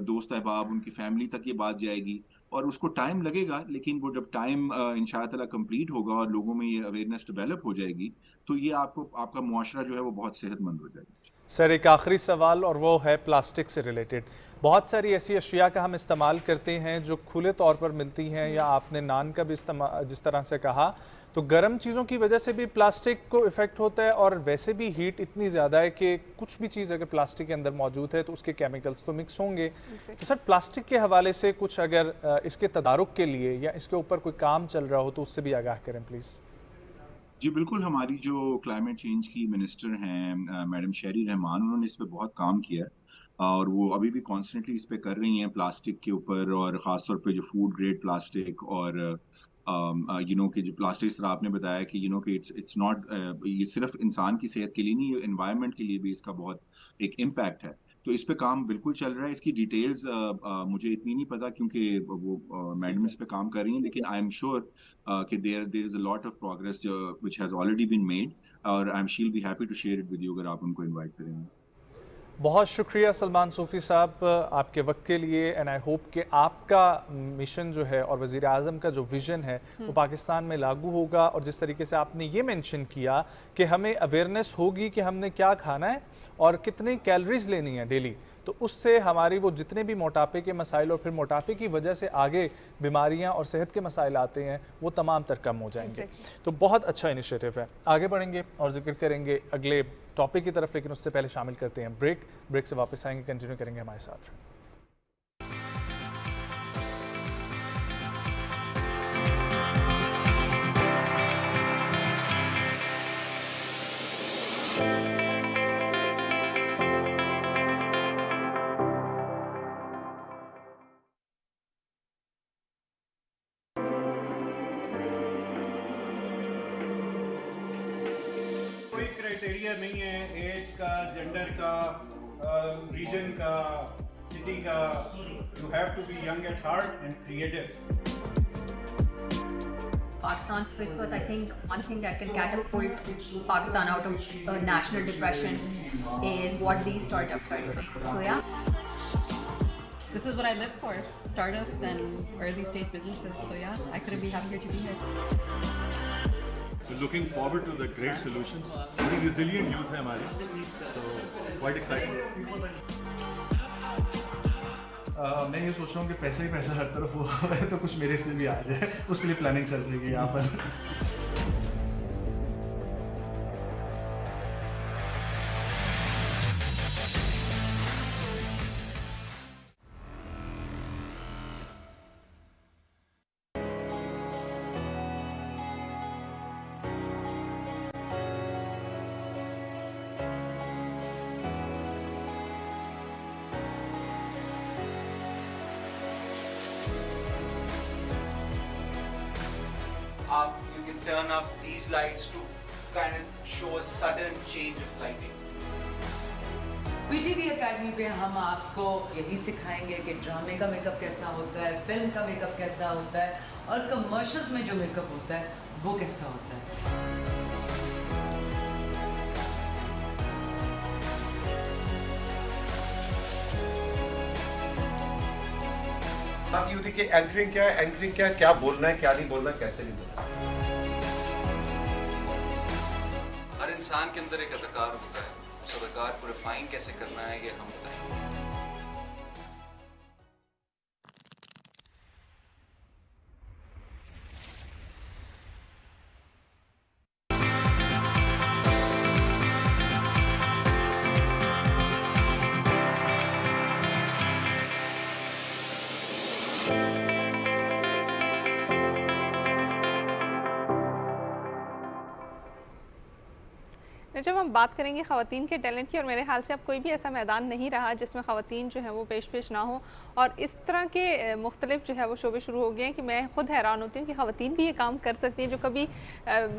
दोस्त अहबाब, उनकी फैमिली तक ये बात जाएगी, और उसको टाइम लगेगा, लेकिन वो जब टाइम इंशाअल्लाह कंप्लीट होगा और लोगों में ये अवेयरनेस डेवलप हो जाएगी, तो ये आपका मुआशरा जो है वो बहुत सेहतमंद हो जाएगा। सर, एक आखिरी सवाल, और वो है प्लास्टिक से रिलेटेड। बहुत सारी ऐसी अशिया का हम इस्तेमाल करते हैं जो खुले तौर पर मिलती हैं, या आपने नान का भी इस्तेमाल जिस तरह से कहा, तो गर्म चीज़ों की वजह से भी प्लास्टिक को इफ़ेक्ट होता है, और वैसे भी हीट इतनी ज़्यादा है कि कुछ भी चीज़ अगर प्लास्टिक के अंदर मौजूद है तो उसके केमिकल्स तो मिक्स होंगे। तो सर, प्लास्टिक के हवाले से कुछ अगर इसके तदारुक के लिए या इसके ऊपर कोई काम चल रहा हो तो उससे भी आगाह करें प्लीज़। जी बिल्कुल, हमारी जो क्लाइमेट चेंज की मिनिस्टर हैं मैडम शहरी रहमान, उन्होंने इस पे बहुत काम किया है, और वो अभी भी कॉन्स्टेंटली इस पे कर रही हैं प्लास्टिक के ऊपर, और ख़ास तौर पे जो फूड ग्रेड प्लास्टिक, और कि जो प्लास्टिक, इस तरह आपने बताया कि कि इट्स नॉट, ये सिर्फ इंसान की सेहत के लिए नहीं, ये एनवायरनमेंट के लिए भी इसका बहुत एक इम्पैक्ट है। तो इस पे काम बिल्कुल चल रहा है। इसकी डिटेल्स मुझे इतनी नहीं पता, क्योंकि वो मैडम इस पे काम कर रही हैं, लेकिन आई एम श्योर कि there is a lot of progress which has already been made, और I am shall be happy to share it with you अगर आप उनको इनवाइट करेंगे। बहुत शुक्रिया सलमान सूफ़ी साहब आपके वक्त के लिए, एंड आई होप कि आपका मिशन जो है और वज़ीर आज़म का जो विज़न है वो पाकिस्तान में लागू होगा। और जिस तरीके से आपने ये मेंशन किया कि हमें अवेयरनेस होगी कि हमने क्या खाना है और कितनी कैलोरीज लेनी है डेली, तो उससे हमारी वो जितने भी मोटापे के मसाइल और फिर मोटापे की वजह से आगे बीमारियां और सेहत के मसाइल आते हैं वो तमाम तर कम हो जाएंगे। तो बहुत अच्छा इनिशिएटिव है। आगे बढ़ेंगे और जिक्र करेंगे अगले टॉपिक की तरफ, लेकिन उससे पहले शामिल करते हैं ब्रेक से वापस आएंगे, कंटिन्यू करेंगे हमारे साथ। क्राइटेरिया नहीं है एज का, जेंडर का, रीजन का, सिटी का। You have to be young at heart and creative. Pakistan is what I think one thing that can catapult Pakistan out of national depression is what these startups are doing. So yeah, this is what I live for: startups and early stage businesses. So yeah, I couldn't be happier to be here. We're looking forward to the great solutions. Very resilient youth है हमारी, so quite excited. मैं ये सोच रहा हूँ कि पैसे ही पैसा हर तरफ हुआ है, तो कुछ मेरे से भी आ जाए, उसके लिए प्लानिंग चल रही है यहाँ पर। You can turn up these lights to kind of show a sudden change of lighting. BTV Academy पे हम आपको यही सिखाएंगे कि ड्रामे का मेकअप कैसा होता है, फिल्म का मेकअप कैसा होता है, और कमर्शियल्स में जो मेकअप होता है वो कैसा होता है। बाकी ये देखिए एंकरिंग क्या है, क्या बोलना है, क्या नहीं बोलना, कैसे नहीं बोलना। हर इंसान के अंदर एक अदाकार होता है, उस अदाकार को रिफाइन कैसे करना है ये हम बताएं। जब हम बात करेंगे ख़वातीन के टैलेंट की, और मेरे ख्याल से अब कोई भी ऐसा मैदान नहीं रहा जिसमें ख़वातीन जो है वो पेश ना हो, और इस तरह के मुख्तलिफ जो है वो शोबे शुरू हो गए हैं कि मैं ख़ुद हैरान होती हूँ कि ख़वातीन भी ये काम कर सकती हैं जो कभी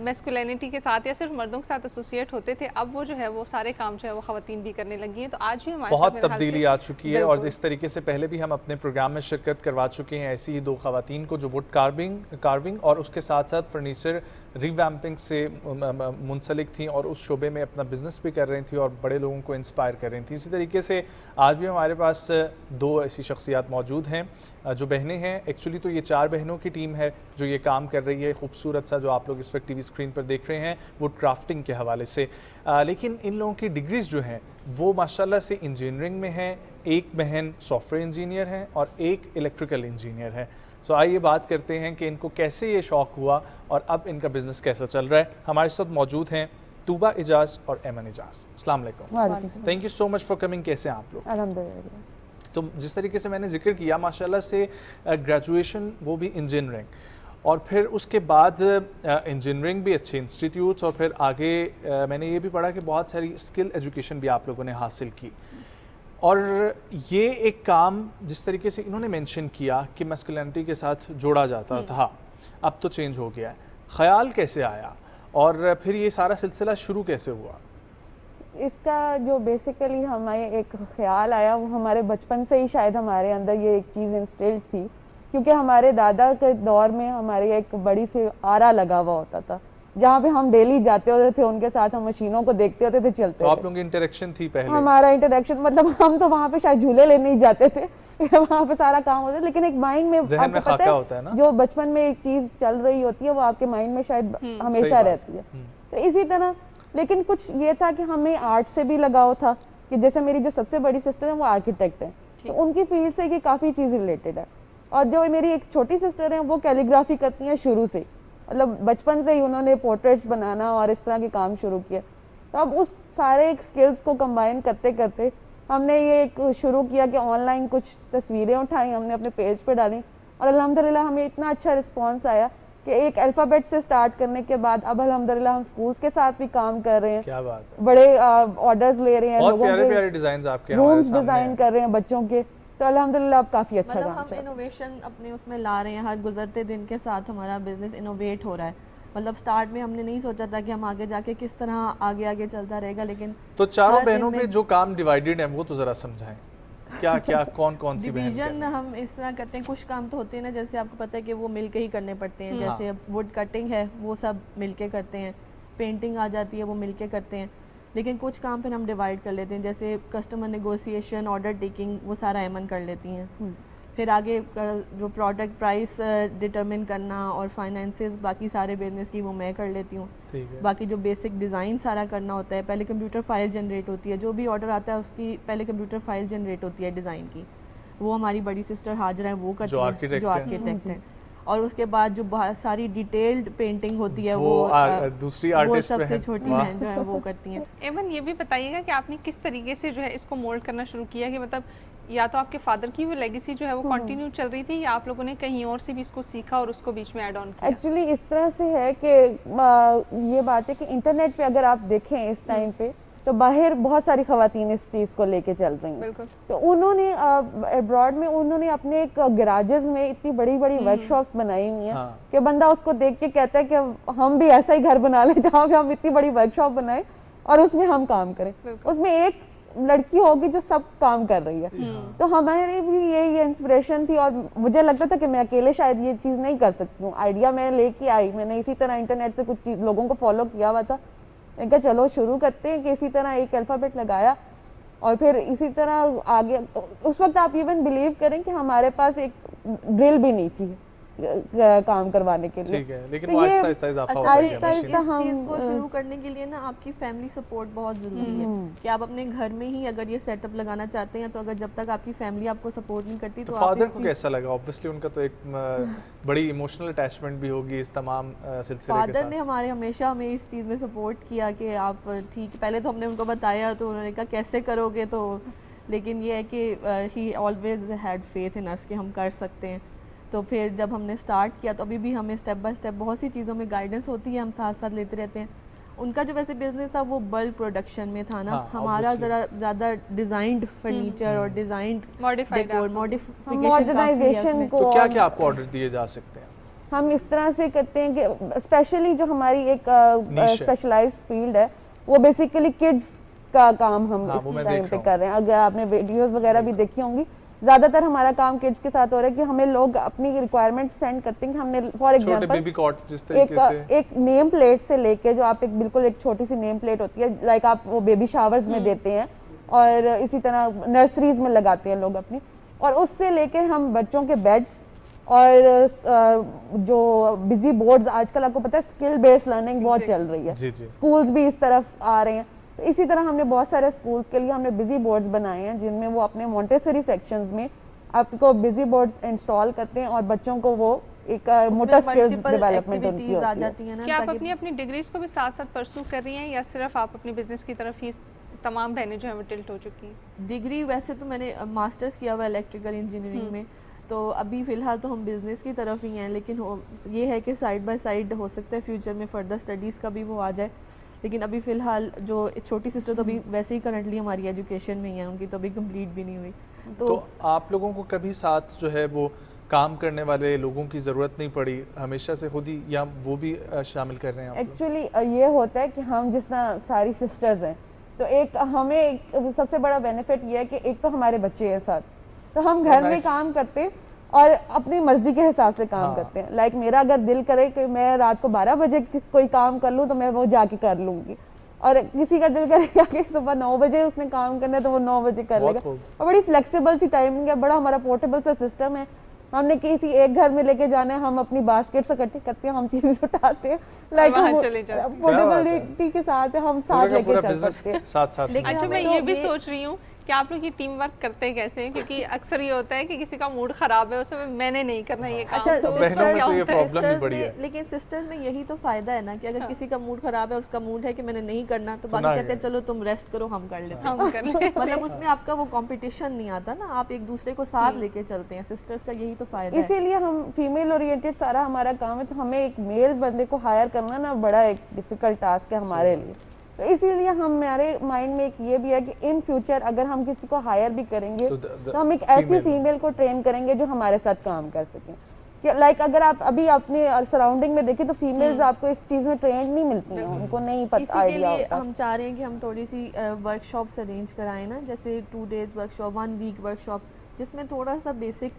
मैस्कुलिनिटी के साथ या सिर्फ मर्दों के साथ एसोसिएट होते थे, अब वो जो है वो सारे काम जो है वो ख़वातीन भी करने लगी हैं। तो आज भी हमारे बहुत तब्दीली आ चुकी है, और जिस तरीके से पहले भी हम अपने प्रोग्राम में शिरकत करवा चुके हैं, ऐसी ही 2 ख़वातीन को जो वुड कार्विंग और उसके साथ साथ फर्नीचर रिवैम्पिंग से मुंसलिक थी और उस शोबे में अपना बिजनेस भी कर रही थी और बड़े लोगों को इंस्पायर कर रही थी। इसी तरीके से आज भी हमारे पास 2 ऐसी शख्सियात मौजूद हैं जो बहनें हैं। एक्चुअली तो ये 4 बहनों की टीम है जो ये काम कर रही है, खूबसूरत सा जो आप लोग इस वक्त टीवी स्क्रीन पर देख रहे हैं वुड क्राफ्टिंग के हवाले से। लेकिन इन लोगों की डिग्रीज़ जो हैं वो माशाल्लाह से इंजीनियरिंग में हैं। एक बहन सॉफ्टवेयर इंजीनियर हैं और एक इलेक्ट्रिकल इंजीनियर है। तो आइए बात करते हैं कि इनको कैसे ये शौक़ हुआ और अब इनका बिज़नेस कैसा चल रहा है। हमारे साथ मौजूद हैं तूबा एजाज और एमन एजाज। अस्सलाम वालेकुम, thank you so much for coming. कैसे हैं आप लोग? अल्हम्दुलिल्लाह। तो जिस तरीके से मैंने जिक्र किया माशाल्लाह से ग्रेजुएशन वो भी इंजीनियरिंग, और फिर उसके बाद इंजीनियरिंग भी अच्छे इंस्टीट्यूट्स, और फिर आगे मैंने ये भी पढ़ा कि बहुत सारी स्किल एजुकेशन भी आप लोगों ने हासिल की। और ये एक काम जिस तरीके से इन्होंने मेंशन किया कि मैस्कुलिनिटी के साथ जोड़ा जाता था, अब तो चेंज हो गया है। ख्याल कैसे आया और फिर ये सारा सिलसिला शुरू कैसे हुआ? इसका जो बेसिकली हमें एक ख्याल आया वो हमारे बचपन से ही शायद हमारे अंदर ये एक चीज़ इंस्टिल्ड थी, क्योंकि हमारे दादा के दौर में हमारे एक बड़ी सी आरा लगा हुआ होता था जहाँ पे हम डेली जाते होते थे, उनके साथ हम मशीनों को देखते होते थे, चलते तो आप लोगों की इंटरेक्शन थी पहले? हमारा इंटरेक्शन मतलब हम तो वहाँ पे शायद झूले लेने ही जाते थे वहाँ पे सारा काम होता है, लेकिन एक माइंड में आपको पता है, होता है ना? जो बचपन में एक चीज चल रही होती है वो आपके माइंड में शायद हमेशा रहती है। तो इसी तरह लेकिन कुछ ये था कि हमें आर्ट से भी लगाव था, कि जैसे मेरी जो सबसे बड़ी सिस्टर है वो आर्किटेक्ट है, तो उनकी फील्ड से ये काफ़ी चीज़ रिलेटेड है। और जो मेरी एक छोटी सिस्टर है वो कैलीग्राफी करती हैं शुरू से, मतलब बचपन से ही उन्होंने पोर्ट्रेट्स बनाना और इस तरह के काम शुरू किए। तो अब उस सारे स्किल्स को कंबाइन करते करते हमने ये एक शुरू किया कि ऑनलाइन कुछ तस्वीरें उठाई, हमने अपने पेज पे डाली, और अल्हम्दुलिल्लाह हमें इतना अच्छा रिस्पांस आया कि एक अल्फ़ाबेट से स्टार्ट करने के बाद अब अल्हम्दुलिल्लाह हम स्कूल्स के साथ भी काम कर रहे हैं। क्या बात है। बड़े ऑर्डर्स ले रहे हैं, बहुत प्यारे डिजाइन आपके रूम्स डिजाइन कर रहे हैं बच्चों के, तो अल्हम्दुलिल्लाह अब काफ़ी अच्छा काम हम इनोवेशन अपने उसमें ला रहे हैं, हर गुजरते दिन के साथ हमारा बिजनेस इनोवेट हो रहा है। मतलब स्टार्ट में हमने नहीं सोचा था कि हम आगे जाके किस तरह आगे चलता रहेगा, लेकिन तो चारों बहनों में जो काम डिवाइडेड है वो तो जरा समझाएं, क्या क्या कौन सी बहन? डिवीजन हम इस तरह करते हैं, कुछ काम तो होते हैं ना, जैसे आपको पता है कि वो मिलके ही करने पड़ते हैं, जैसे वुड कटिंग है वो सब मिलके करते हैं, पेंटिंग आ जाती है वो मिलके करते हैं, लेकिन कुछ काम फिर हम डिवाइड कर लेते हैं, जैसे कस्टमर नेगोशिएशन, ऑर्डर टेकिंग, वो सारा एमन कर लेती हैं। फिर आगे जो प्रोडक्ट प्राइस डिटरमिन करना और फाइनेंसेस बाकी सारे बिजनेस की वो मैं कर लेती हूँ। बाकी जो बेसिक डिज़ाइन सारा करना होता है, पहले कंप्यूटर फाइल जनरेट होती है, जो भी ऑर्डर आता है उसकी पहले कंप्यूटर फाइल जनरेट होती है डिज़ाइन की, वो हमारी बड़ी सिस्टर हाजरा है वो करती है, जो आर्किटेक्ट है। और उसके बाद जो बहुत सारी डिटेल्ड पेंटिंग होती है वो दूसरी आर्टिस्ट सबसे छोटी बहन जो है वो करती हैं। एमन ये भी बताइएगा कि आपने किस तरीके से जो है इसको मोल्ड करना शुरू किया, कि मतलब या तो आपके फादर की वो लेगेसी जो है वो कंटिन्यू चल रही थी, या आप लोगों ने कहीं और से भी इसको सीखा और उसको बीच में ऐड ऑन किया? एक्चुअली इस तरह से है कि ये बात है कि इंटरनेट पे अगर आप देखें इस टाइम पे तो बाहर बहुत सारी खवातीन इस चीज़ को लेके चल रही हैं। तो उन्होंने अब्रॉड में उन्होंने अपने एक गैराजेस में इतनी बड़ी बड़ी वर्कशॉप्स बनाई हुई हैं कि बंदा उसको देख के कहता है कि हम भी ऐसा ही घर बना लें जहाँ पे हम इतनी बड़ी वर्कशॉप बनाएं और उसमें हम काम करें। उसमें एक लड़की होगी जो सब काम कर रही है। तो हमारे भी ये इंस्पिरेशन थी, और मुझे लगता था कि मैं अकेले शायद ये चीज़ नहीं कर सकती हूँ। आइडिया मैं लेके आई, मैंने इसी तरह इंटरनेट से कुछ लोगों को फॉलो किया हुआ था, मैंने कहा चलो शुरू करते हैं, कि इसी तरह एक अल्फ़ाबेट लगाया और फिर इसी तरह आगे। उस वक्त आप इवन बिलीव करें कि हमारे पास एक ड्रिल भी नहीं थी काम करवाने के लिए। ठीक है, लेकिन तो वो ये आहिस्ता आहिस्ता इजाफा होता गया आहिस्ता मशीन आहिस्ता से। इस चीज़ हम को शुरू करने के लिए ना आपकी फैमिली सपोर्ट बहुत ज़रूरी है कि आप अपने घर में ही अगर ये सेटअप लगाना चाहते हैं, तो अगर जब तक आपकी फैमिली आपको सपोर्ट नहीं करती तो तो आप फादर इस को चीज़- कैसा लगा? ऑब्वियसली उनका तो एक बड़ी इमोशनल अटैचमेंट भी होगी इस तमाम सिलसिले के फादर साथ। ने हमारे हमेशा हमें इस चीज़ में सपोर्ट किया कि आप ठीक, पहले तो हमने उनको बताया तो उन्होंने कहा कैसे करोगे, तो लेकिन ये है कि he always had faith in us कि हम कर सकते हैं। तो फिर जब हमने स्टार्ट किया तो अभी भी हमें स्टेप बाय स्टेप बहुत सी चीज़ों में गाइडेंस होती है, हम साथ साथ लेते रहते हैं। उनका जो वैसे बिजनेस था वो बल्क प्रोडक्शन में था ना, हाँ, हमारा obviously। ज़रा ज़्यादा डिज़ाइंड फर्नीचर और डिज़ाइंड Modified आपको। मॉडिफिकेशन मॉडर्नाइजेशन को तो क्या क्या आपको ऑर्डर दिए जा सकते हैं? हम इस तरह से करते हैं कि स्पेशली जो हमारी एक Niche है। स्पेशलाइज्ड फील्ड है वो बेसिकली किड्स का काम हम हाँ, इस वो मैं टाइम देख पे रहा हूँ। कर रहे हैं। अगर आपने वीडियोस वगैरह भी देखी होंगी, ज़्यादातर हमारा काम किड्स के साथ हो रहा है कि हमें लोग अपनी रिक्वायरमेंट सेंड करते हैं कि हमने फॉर छोटे एग्जांपल बेबी कॉट जिस तरीके से एक नेम प्लेट से लेके जो आप एक बिल्कुल एक छोटी सी नेम प्लेट होती है, लाइक आप वो बेबी शावर्स में देते हैं और इसी तरह नर्सरीज में लगाते हैं लोग अपनी, और उससे लेके हम बच्चों के बेड्स और जो बिजी बोर्ड्स, आजकल आपको पता है स्किल बेस्ड लर्निंग बहुत चल रही है, जी जी स्कूल्स भी इस तरफ आ रहे हैं। तो इसी तरह हमने बहुत सारे स्कूल्स के लिए हमने बिजी बोर्ड्स बनाए हैं जिनमें वो अपने मॉन्टेसरी सेक्शंस में आपको बिजी बोर्ड्स इंस्टॉल करते हैं और बच्चों को वो एक मोटर स्किल्स डेवलपमेंट उनकी आ होती है। जाती है ना। क्या आप ताकि- अपनी अपनी डिग्रीज को भी साथ साथ परसू कर रही हैं या सिर्फ आप अपनी बिजनेस की तरफ ही तमाम बहनें जो हैं वो टिल्ट हो चुकी हैं? डिग्री वैसे तो मैंने मास्टर्स किया हुआ इलेक्ट्रिकल इंजीनियरिंग में, तो अभी फ़िलहाल तो हम बिज़नेस की तरफ ही हैं, लेकिन ये है कि साइड बाय साइड हो सकता है फ्यूचर में फर्दर स्टडीज़ का भी वो आ जाए। लेकिन अभी फ़िलहाल जो छोटी सिस्टर तो अभी वैसे ही करंटली हमारी एजुकेशन में ही है, उनकी तो अभी कंप्लीट भी नहीं हुई। तो आप लोगों को कभी साथ जो है वो काम करने वाले लोगों की ज़रूरत नहीं पड़ी हमेशा से खुद ही, या वो भी शामिल कर रहे हैं आप लोग? एक्चुअली ये होता है कि हम जिस तरह सारी सिस्टर्स हैं, तो एक हमें सबसे बड़ा बेनिफिट ये है कि एक तो हमारे बच्चे हैं साथ, तो हम घर में काम करते हैं और अपनी मर्जी के हिसाब से काम करते हैं। लाइक मेरा अगर दिल करे कि मैं रात को 12 बजे कोई काम कर लूँ तो मैं वो जाके कर लूँगी, और किसी का दिल करेगा कि सुबह 9 बजे उसने काम करना है तो वो 9 बजे कर लेगा। और बड़ी फ्लेक्सिबल सी टाइमिंग है, बड़ा हमारा पोर्टेबल सा सिस्टम है। हमने किसी एक घर में लेके जाना है, हम अपनी बास्केट इकट्ठी करते हैं, हम चीजें उठाते हैं, लाइक पोर्टेबिलिटी के साथ हम साथ लेके चल सकते हैं साथ। अच्छा, मैं ये भी सोच रही हूँ कि आप लोग ये टीम वर्क करते कैसे हैं, क्योंकि अक्सर ये होता है कि किसी का मूड खराब है उसमें मैंने नहीं करना ये काम। अच्छा, तो बहनों में तो ये प्रॉब्लम ही सिस्टर्स बड़ी है। में, लेकिन सिस्टर्स में यही तो फायदा है ना कि अगर किसी का मूड खराब है, उसका मूड है कि मैंने नहीं करना, तो बाकी कहते हैं चलो तुम रेस्ट करो, हम कर लेते हैं। मतलब उसमें आपका वो कंपटीशन नहीं आता ना, आप एक दूसरे को साथ लेके चलते हैं। सिस्टर्स का यही तो फायदा है। इसीलिए हम फीमेल ओरिएंटेड सारा हमारा काम है, तो हमें एक मेल बंदे को हायर करना ना बड़ा एक डिफिकल्ट टास्क है हमारे लिए। तो इसीलिए हमारे माइंड में एक ये भी है कि इन फ्यूचर अगर हम किसी को हायर भी करेंगे तो हम एक ऐसी फीमेल को ट्रेन करेंगे जो हमारे साथ काम कर सकें। लाइक अगर आप अभी अपने सराउंडिंग में देखें तो फीमेल्स आपको इस चीज़ में ट्रेंड नहीं मिलती हैं, उनको नहीं पता आइडिया होता। हम चाह रहे हैं कि हम थोड़ी सी वर्कशॉप्स अरेंज कराएं ना, जैसे 2 days वर्कशॉप, 1 week वर्कशॉप, जिसमें थोड़ा सा बेसिक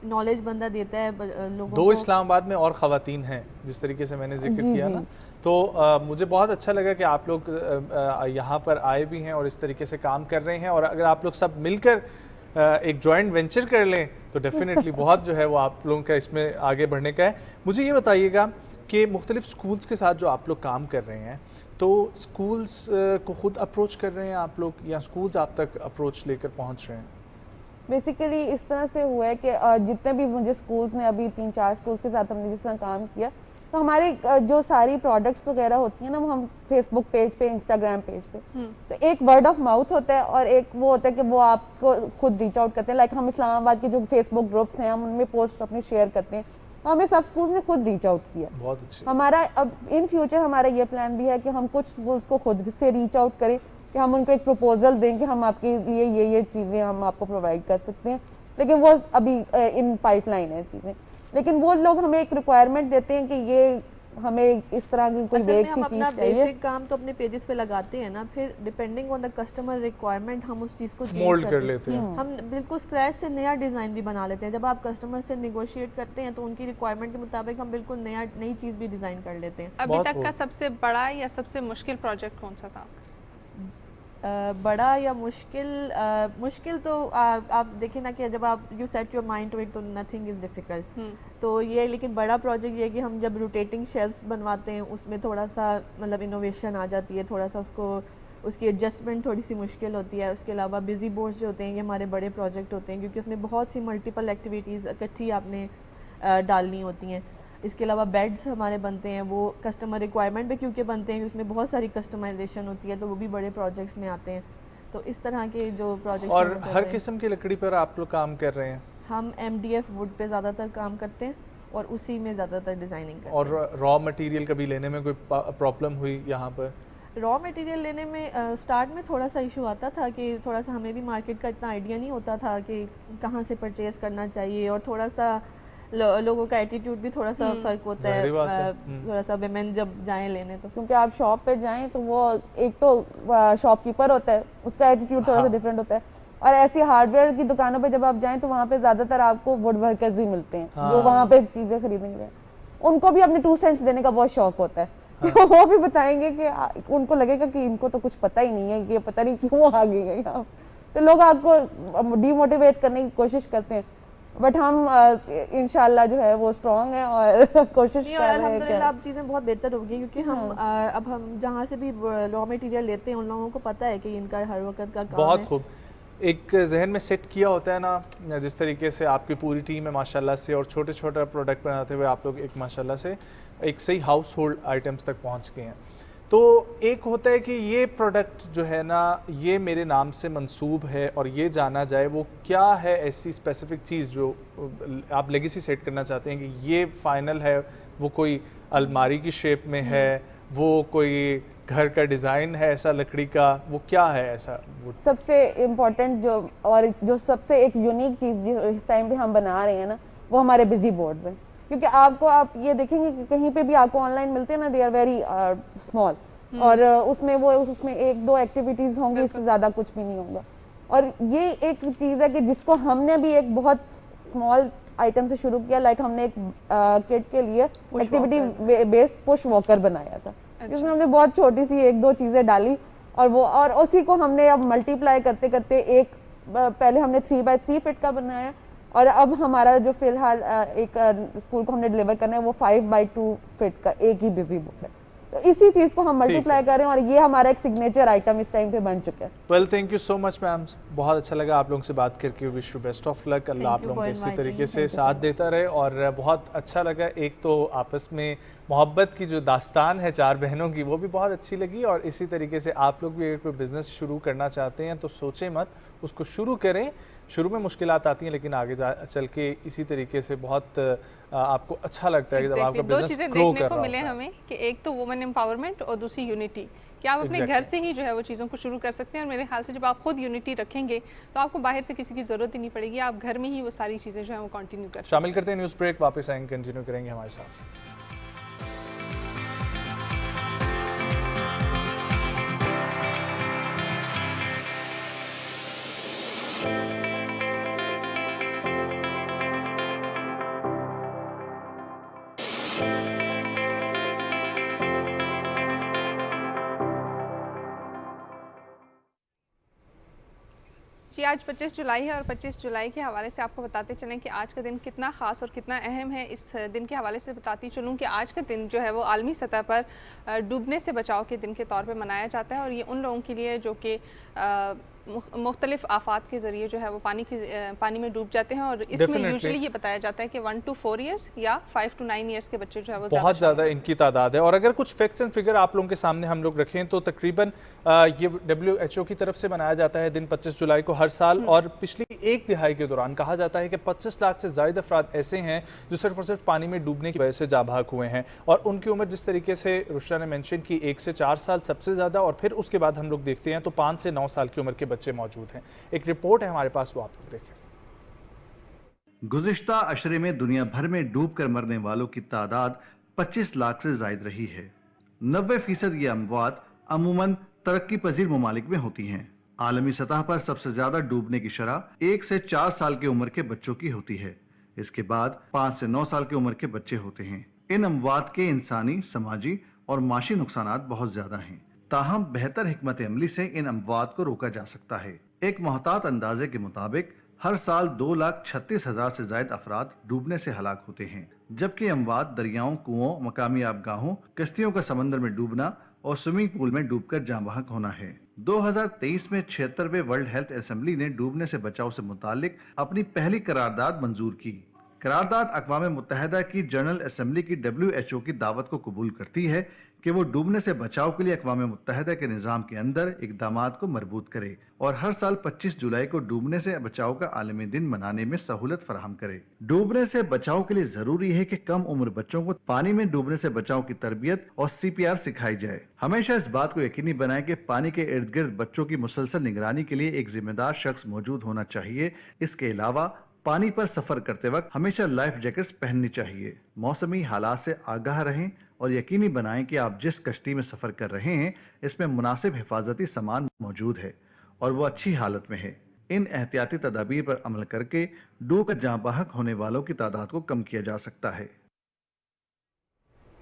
नॉलेज बंदा देता है लोगों को। 2 इस्लामाबाद में और ख़वातीन हैं जिस तरीके से मैंने जिक्र किया ना, तो मुझे बहुत अच्छा लगा कि आप लोग यहाँ पर आए भी हैं और इस तरीके से काम कर रहे हैं। और अगर आप लोग सब मिलकर एक जॉइंट वेंचर कर लें तो डेफिनेटली बहुत जो है वो आप लोगों का इसमें आगे बढ़ने का है। मुझे ये बताइएगा कि मुख्तलिफ स्कूल्स के साथ जो आप लोग काम कर रहे हैं, तो स्कूल्स को खुद अप्रोच कर रहे हैं आप लोग या स्कूल्स आप तक अप्रोच लेकर पहुँच रहे हैं? बेसिकली इस तरह से हुआ है कि जितने भी मुझे स्कूल्स ने अभी 3-4 स्कूल्स के साथ हमने जिस तरह काम किया, तो हमारे जो सारी प्रोडक्ट्स वगैरह होती हैं ना, वो हम फेसबुक पेज पे, इंस्टाग्राम पेज पे, तो एक वर्ड ऑफ माउथ होता है और एक वो होता है कि वो आपको खुद रीच आउट करते हैं। लाइक हम इस्लामाबाद के जो फेसबुक ग्रुप्स हैं हम उनमें पोस्ट अपनी शेयर करते हैं, तो हमें सब स्कूल ने खुद रीच आउट किया। बहुत अच्छी। हमारा अब इन फ्यूचर हमारा ये प्लान भी है कि हम कुछ स्कूल्स को खुद से रीच आउट करें, कि हम उनको एक प्रपोजल दें कि हम आपके लिए ये चीज़ें हम आपको प्रोवाइड कर सकते हैं, लेकिन वो अभी इन पाइपलाइन है चीज़ें। लेकिन वो लोग हमें एक रिक्वायरमेंट देते हैं कि ये हमें इस तरह की कोई वेग सी चीज़ चाहिए। बेसिक काम तो अपने पेजेस पे लगाते हैं ना, फिर depending on the customer requirement हम उस चीज़ को मोल्ड कर लेते हैं। हम बिल्कुल स्क्रैच से नया डिज़ाइन भी बना लेते हैं। जब आप कस्टमर से निगोशिएट करते हैं तो उनकी रिक्वायरमेंट के मुताबिक हम बिल्कुल नई चीज़ भी डिज़ाइन कर लेते हैं। अभी तक का सबसे बड़ा या सबसे मुश्किल प्रोजेक्ट कौन सा था? बड़ा या मुश्किल तो आप देखें ना कि जब आप you set your mind to it तो नथिंग इज़ डिफ़िकल्ट। तो ये लेकिन बड़ा प्रोजेक्ट ये है कि हम जब रोटेटिंग शेल्फ्स बनवाते हैं उसमें थोड़ा सा मतलब इनोवेशन आ जाती है, थोड़ा सा उसकी एडजस्टमेंट थोड़ी सी मुश्किल होती है। उसके अलावा बिजी बोर्ड्स जो होते हैं ये हमारे बड़े प्रोजेक्ट होते हैं क्योंकि उसमें बहुत सी मल्टीपल एक्टिविटीज़ इकट्ठी आपने डालनी होती हैं। इसके अलावा बेड्स हमारे बनते हैं, वो कस्टमर रिक्वायरमेंट पे क्योंकि बनते हैं, उसमें बहुत सारी कस्टमाइजेशन होती है, तो वो भी बड़े प्रोजेक्ट्स में आते हैं। तो इस तरह के जो प्रोजेक्ट्स और हर किस्म की लकड़ी पर आप लोग काम कर रहे हैं? हम MDF वुड पे ज़्यादातर काम करते हैं और उसी में ज़्यादातर डिज़ाइनिंग करते हैं। और रॉ मटेरियल कभी लेने में कोई प्रॉब्लम हुई यहाँ पर? रॉ मटेरियल लेने में स्टार्ट में थोड़ा सा इशू आता था कि थोड़ा सा हमें भी मार्केट का इतना आइडिया नहीं होता था कि कहाँ से परचेज़ करना चाहिए, और थोड़ा सा लोगों का एटीट्यूड भी थोड़ा सा फ़र्क होता है थोड़ा सा विमेन जब जाएं लेने तो, क्योंकि आप शॉप पे जाएं तो वो एक तो शॉपकीपर होता है, उसका एटीट्यूड थोड़ा सा डिफरेंट होता है, और ऐसी हार्डवेयर की दुकानों पे जब आप जाएं तो वहाँ पे ज़्यादातर आपको वुड वर्कर्स ही मिलते हैं जो वहाँ पे चीज़ें खरीदेंगे। उनको भी अपने 2 सेंट्स देने का बहुत शौक होता है। वो भी बताएंगे कि उनको लगेगा कि इनको तो कुछ पता ही नहीं है, कि पता नहीं क्यों आ गए यहाँ, तो लोग आपको डीमोटिवेट करने की कोशिश करते हैं। बट हम इंशाल्लाह जो है वो स्ट्रॉन्ग है और कोशिश कर रहे हैं। अल्हम्दुलिल्लाह अब चीज़ें बहुत बेहतर हो गई क्योंकि हम अब हम जहाँ से भी रॉ मटेरियल लेते हैं उन लोगों को पता है कि इनका हर वक्त का काम बहुत है। खूब। एक जहन में सेट किया होता है ना, जिस तरीके से आपकी पूरी टीम है माशाल्लाह से, और छोटे छोटे प्रोडक्ट बनाते हुए आप लोग एक माशाल्लाह से एक सही हाउस होल्ड आइटम्स तक पहुँच गए हैं। तो एक होता है कि ये प्रोडक्ट जो है ना ये मेरे नाम से मंसूब है और ये जाना जाए, वो क्या है ऐसी स्पेसिफिक चीज़ जो आप लेगेसी सेट करना चाहते हैं कि ये फाइनल है? वो कोई अलमारी की शेप में है, वो कोई घर का डिज़ाइन है ऐसा लकड़ी का, वो क्या है ऐसा? सबसे इम्पोर्टेंट जो सबसे एक यूनिक चीज़ इस टाइम पे हम बना रहे हैं ना, वो हमारे बिजी बोर्ड्स हैं। क्योंकि आप ये देखेंगे कि कहीं पे भी आपको ऑनलाइन मिलते हैं ना, दे आर वेरी स्मॉल, और उसमें 1-2 एक्टिविटीज़ होंगी, इससे ज़्यादा कुछ भी नहीं होगा। और ये एक चीज़ है कि जिसको हमने भी एक बहुत स्मॉल आइटम से शुरू किया, लाइक हमने एक किड के लिए एक्टिविटी बेस्ड पुश वॉकर बनाया था, जिसमें हमने बहुत छोटी सी 1-2 चीज़ें डाली, और उसी को हमने अब मल्टीप्लाई करते करते पहले हमने 3x3 फीट का बनाया, और अब हमारा जो फिलहाल एक स्कूल को हमने डिलीवर करना है वो 5x2 फीट का एक ही बिजी बोर्ड है। तो इसी चीज़ को हम मल्टीप्लाई कर रहे हैं और ये हमारा एक सिग्नेचर आइटम इस टाइम पे बन चुका है। Well, thank you so much ma'am, बहुत अच्छा लगा आप लोगों से बात करके। Wish you best of luck, Allah आप लोगों को इसी तरीके से साथ देता रहे। और बहुत अच्छा लगा, एक तो आपस में मोहब्बत की जो दास्तान है 4 बहनों की वो भी बहुत अच्छी लगी, और इसी तरीके से आप लोग भी अगर कोई बिज़नेस शुरू करना चाहते हैं तो सोचें मत, उसको शुरू करें। शुरू में मुश्किलात आती हैं लेकिन आगे चल के इसी तरीके से बहुत आपको अच्छा लगता है जब आपका बिजनेस ग्रो कर रहा होता है। 2 चीज़ें देखने को मिले हमें कि एक तो वुमेन एम्पावरमेंट और दूसरी यूनिटी, कि आप अपने घर से ही जो है वो चीज़ों को शुरू कर सकते हैं। और मेरे ख्याल से जब आप खुद यूनिटी रखेंगे तो आपको बाहर से किसी की ज़रूरत ही नहीं पड़ेगी, आप घर में ही वो सारी चीज़ें जो है वो कंटिन्यू कर सकते हैं। शामिल करते हैं न्यूज़ ब्रेक, वापस आएंगे, कंटिन्यू करेंगे हमारे साथ। जी, आज 25 जुलाई है और 25 जुलाई के हवाले से आपको बताते चलें कि आज का दिन कितना ख़ास और कितना अहम है। इस दिन के हवाले से बताती चलूँ कि आज का दिन जो है वो आलमी सतह पर डूबने से बचाव के दिन के तौर पे मनाया जाता है, और ये उन लोगों के लिए जो कि मुख्तलिफ आफात के ज़रिए जो है वो पानी में डूब जाते हैं। और इसमें यूजुअली ये बताया जाता है कि 1 to 4 ईयर्स या 5 to 9 ईयर्स के बच्चे जो है वो बहुत ज़्यादा इनकी तादाद है। और अगर कुछ फैक्ट्स एंड फिगर आप लोगों के सामने हम लोग रखें तो तकरीबन ये WHO की तरफ से मनाया जाता है दिन 25 जुलाई को हर साल, और पिछली 1 दिहाई के दौरान कहा जाता है कि 25 लाख से ज़ायद अफराद ऐसे हैं जो सिर्फ और सिर्फ पानी में डूबने की वजह से जाँ भाग हुए हैं। और उनकी उम्र जिस तरीके से रुशा ने मेंशन की 1 से 4 साल सबसे ज़्यादा, और फिर उसके बाद हम लोग देखते हैं तो 5 से 9 साल की उम्र के बच्चे मौजूद हैं। एक रिपोर्ट है हमारे पास, वो आप लोग देखें। गुज़िश्ता अशरे में दुनिया भर में डूबकर मरने वालों की तादाद 25 लाख से जायद रही है। 90% ये अमवात अमूमन तरक्की पजीर ममालिक में होती हैं। आलमी सतह पर सबसे ज्यादा डूबने की शरह 1 से 4 साल की उम्र के बच्चों की होती है। इसके बाद 5 से 9 साल की उम्र के बच्चे होते हैं। इन अमवात के इंसानी, समाजी और माशी नुकसानात बहुत ज्यादा हैं। ताहम बेहतर हिकमत अमली से इन अमवात को रोका जा सकता है। एक मोहतात अंदाजे के मुताबिक हर साल 2,36,000 से ज्यादा अफराद डूबने से हलाक होते हैं, जबकि अमवात दरियाओं, कुओं, मकामी आबगाहों, कश्तियों का समंदर में डूबना और स्विमिंग पूल में डूबकर जाँ बहक होना है। 2023 में 76वें वर्ल्ड हेल्थ असेंबली ने डूबने से बचाव से मुतालिक अपनी पहली करारदाद मंजूर की। करारदाद अक़वाम मुत्तहिदा की जनरल असेंबली की WHO की दावत को कबूल करती है कि वो डूबने से बचाव के लिए अक़वाम मुत्तहिदा के निज़ाम के अंदर इक़दामात को मरबूत करे और हर साल 25 जुलाई को डूबने से बचाव का आलमी दिन मनाने में सहूलत फराहम करे। डूबने से बचाव के लिए जरूरी है कि कम उम्र बच्चों को पानी में डूबने से बचाव की तरबियत और CPR सिखाई जाए। हमेशा इस बात को यकीनी बनाए कि पानी के इर्द गिर्द बच्चों की मुसलसल निगरानी के लिए एक जिम्मेदार शख्स मौजूद होना चाहिए। इसके अलावा पानी पर सफर करते वक्त हमेशा लाइफ जैकेट्स पहननी चाहिए। मौसमी हालात से आगाह रहें और यकीनी बनाएं कि आप जिस कश्ती में सफर कर रहे हैं इसमें मुनासिब हिफाजती सामान मौजूद है और वो अच्छी हालत में है। इन एहतियाती तदाबीर पर अमल करके डूब कर जाँ बहक होने वालों की तादाद को कम किया जा सकता है।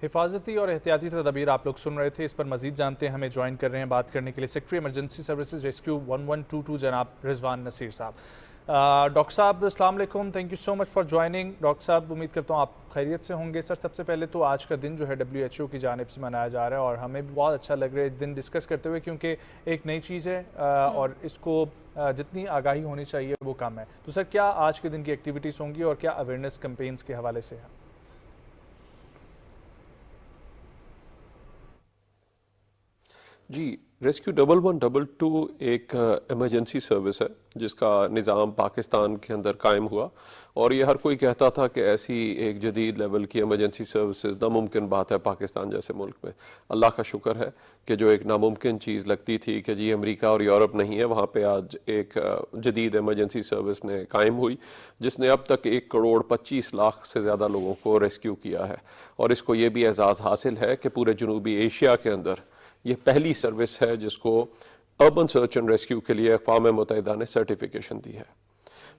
हिफाजती और एहतियाती तदाबीर आप लोग सुन रहे थे। इस पर मजीद जानते हैं, हमें ज्वाइन कर रहे हैं बात करने के लिए सेक्रेटरी इमरजेंसी सर्विसेज रेस्क्यू 1122 जनाब रिजवान नसीर साहब। डॉक्टर साहब अस्सलाम वालेकुम, thank you so much for joining. Doctor साहब उम्मीद करता हूँ आप खैरियत से होंगे। सर सबसे पहले तो आज का दिन जो है WHO की जानिब से मनाया जा रहा है और हमें भी बहुत अच्छा लग रहा है दिन डिस्कस करते हुए, क्योंकि एक नई चीज़ है और इसको जितनी आगाही होनी चाहिए वो कम है। तो सर क्या आज के दिन की एक्टिविटीज़ होंगी और क्या अवेयरनेस कैंपेन्स के हवाले से है? जी, रेस्क्यू 1122 एक इमरजेंसी सर्विस है जिसका निज़ाम पाकिस्तान के अंदर कायम हुआ और ये हर कोई कहता था कि ऐसी एक जदीद लेवल की इमरजेंसी सर्विसेज नामुमकिन बात है पाकिस्तान जैसे मुल्क में। अल्लाह का शुक्र है कि जो एक नामुमकिन चीज़ लगती थी कि जी अमेरिका और यूरोप नहीं है, वहाँ पे आज एक जदीद इमरजेंसी सर्विस ने कायम हुई जिसने अब तक 1,25,00,000 से ज़्यादा लोगों को रेस्क्यू किया है और इसको ये भी एजाज़ हासिल है कि पूरे जनूबी एशिया के अंदर ये पहली सर्विस है जिसको अर्बन सर्च एंड रेस्क्यू के लिए अक़वाम मुत्तहिदा ने सर्टिफिकेशन दी है।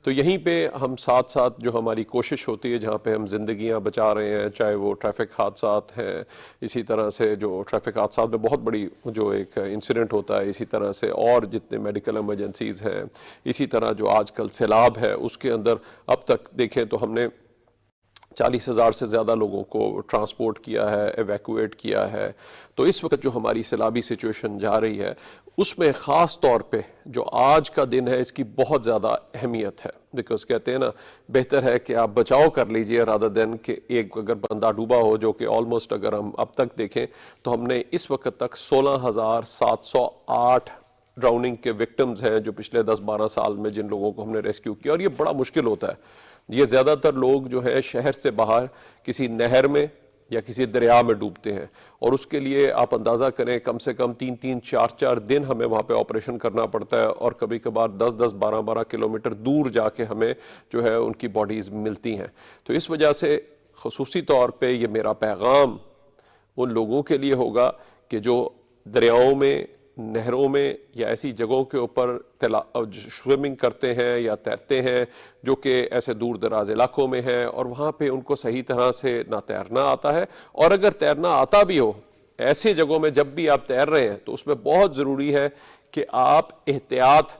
तो यहीं पे हम साथ साथ जो हमारी कोशिश होती है, जहाँ पे हम जिंदगियां बचा रहे हैं, चाहे वो ट्रैफिक हादसात हैं, इसी तरह से जो ट्रैफिक हादसात में बहुत बड़ी जो एक इंसिडेंट होता है, इसी तरह से और जितने मेडिकल इमरजेंसीज़ हैं, इसी तरह जो आजकल सैलाब है उसके अंदर अब तक देखें तो हमने 40,000 से ज़्यादा लोगों को ट्रांसपोर्ट किया है, एवैक्यूएट किया है। तो इस वक्त जो हमारी सैलाबी सिचुएशन जा रही है उसमें ख़ास तौर पे जो आज का दिन है इसकी बहुत ज़्यादा अहमियत है। बिकॉज कहते हैं ना, बेहतर है कि आप बचाव कर लीजिए रादर देन कि एक अगर बंदा डूबा हो, जो कि ऑलमोस्ट अगर हम अब तक देखें तो हमने इस वक्त तक 16,708 ड्राउनिंग के विक्टिम्स हैं जो पिछले 10-12 साल में जिन लोगों को हमने रेस्क्यू किया। और ये बड़ा मुश्किल होता है। ये ज़्यादातर लोग जो है शहर से बाहर किसी नहर में या किसी दरिया में डूबते हैं और उसके लिए आप अंदाज़ा करें कम से कम 3-3, 4-4 दिन हमें वहाँ पे ऑपरेशन करना पड़ता है और कभी कभार 10-10, 12-12 किलोमीटर दूर जाके हमें जो है उनकी बॉडीज़ मिलती हैं। तो इस वजह से ख़ुसूसी तौर पे ये मेरा पैगाम उन लोगों के लिए होगा कि जो दरियाओं में, नहरों में या ऐसी जगहों के ऊपर स्विमिंग करते हैं या तैरते हैं जो कि ऐसे दूर दराज इलाकों में हैं और वहाँ पे उनको सही तरह से ना तैरना आता है, और अगर तैरना आता भी हो ऐसी जगहों में जब भी आप तैर रहे हैं तो उसमें बहुत ज़रूरी है कि आप एहतियात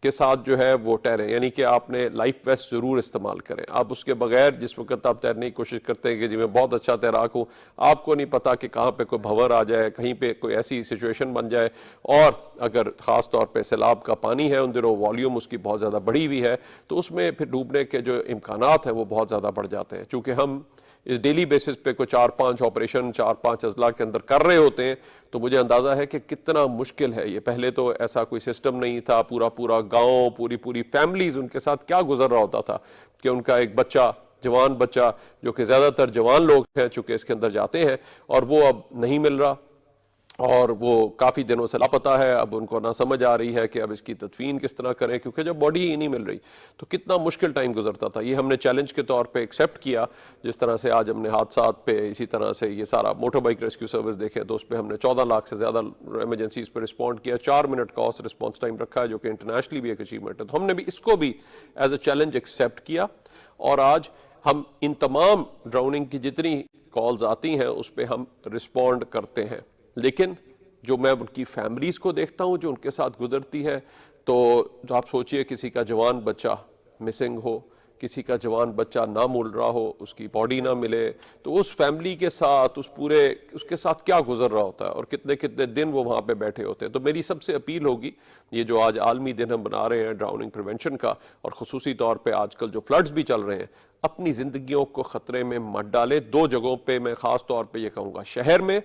के साथ जो है वो तैरें, यानी कि आपने लाइफ वेस्ट ज़रूर इस्तेमाल करें। आप उसके बगैर जिस वक्त आप तैरने की कोशिश करते हैं कि जी मैं बहुत अच्छा तैराक हूँ, आपको नहीं पता कि कहाँ पे कोई भंवर आ जाए, कहीं पे कोई ऐसी सिचुएशन बन जाए, और अगर ख़ास तौर पे सैलाब का पानी है उन दिनों वॉल्यूम उसकी बहुत ज़्यादा बढ़ी हुई है तो उसमें फिर डूबने के जो इम्कानात हैं वो बहुत ज़्यादा बढ़ जाते हैं। चूँकि हम इस डेली बेसिस पे कोई 4-5 ऑपरेशन 4-5 अजला के अंदर कर रहे होते हैं तो मुझे अंदाज़ा है कि कितना मुश्किल है ये। पहले तो ऐसा कोई सिस्टम नहीं था, पूरा गांव, पूरी फैमिलीज उनके साथ क्या गुजर रहा होता था कि उनका एक बच्चा, जवान बच्चा, जो कि ज़्यादातर जवान लोग हैं चूँकि इसके अंदर जाते हैं, और वो अब नहीं मिल रहा और वो काफ़ी दिनों से लापता है। अब उनको ना समझ आ रही है कि अब इसकी तदफीन किस तरह करें, क्योंकि जब बॉडी ही नहीं मिल रही तो कितना मुश्किल टाइम गुजरता था। ये हमने चैलेंज के तौर पे एक्सेप्ट किया। जिस तरह से आज हमने हादसात पे, इसी तरह से ये सारा मोटर बाइक रेस्क्यू सर्विस देखे तो उस पर हमने 14 लाख से ज़्यादा एमरजेंसीज पर रिस्पॉन्ड किया, 4 मिनट का औसत रिस्पॉन्स टाइम रखा है जो कि इंटरनेशनली भी एक अचीवमेंट है। तो हमने भी इसको भी एज अ चैलेंज एक्सेप्ट किया और आज हम इन तमाम ड्राउनिंग की जितनी कॉल्स आती हैं उस पर हम रिस्पॉन्ड करते हैं। लेकिन जो मैं उनकी फैमिलीज़ को देखता हूँ जो उनके साथ गुजरती है, तो जो आप सोचिए किसी का जवान बच्चा मिसिंग हो, किसी का जवान बच्चा ना मिल रहा हो, उसकी बॉडी ना मिले, तो उस फैमिली के साथ उसके साथ क्या गुजर रहा होता है और कितने कितने दिन वो वहाँ पे बैठे होते हैं। तो मेरी सबसे अपील होगी, ये जो आज आलमी दिन हम बना रहे हैं ड्राउनिंग प्रिवेंशन का, और ख़ुसूसी तौर पे आजकल जो फ्लड्स भी चल रहे हैं, अपनी ज़िंदगियों को ख़तरे में मत डालें। 2 जगहों पे मैं ख़ास तौर पे ये कहूँगा, शहर में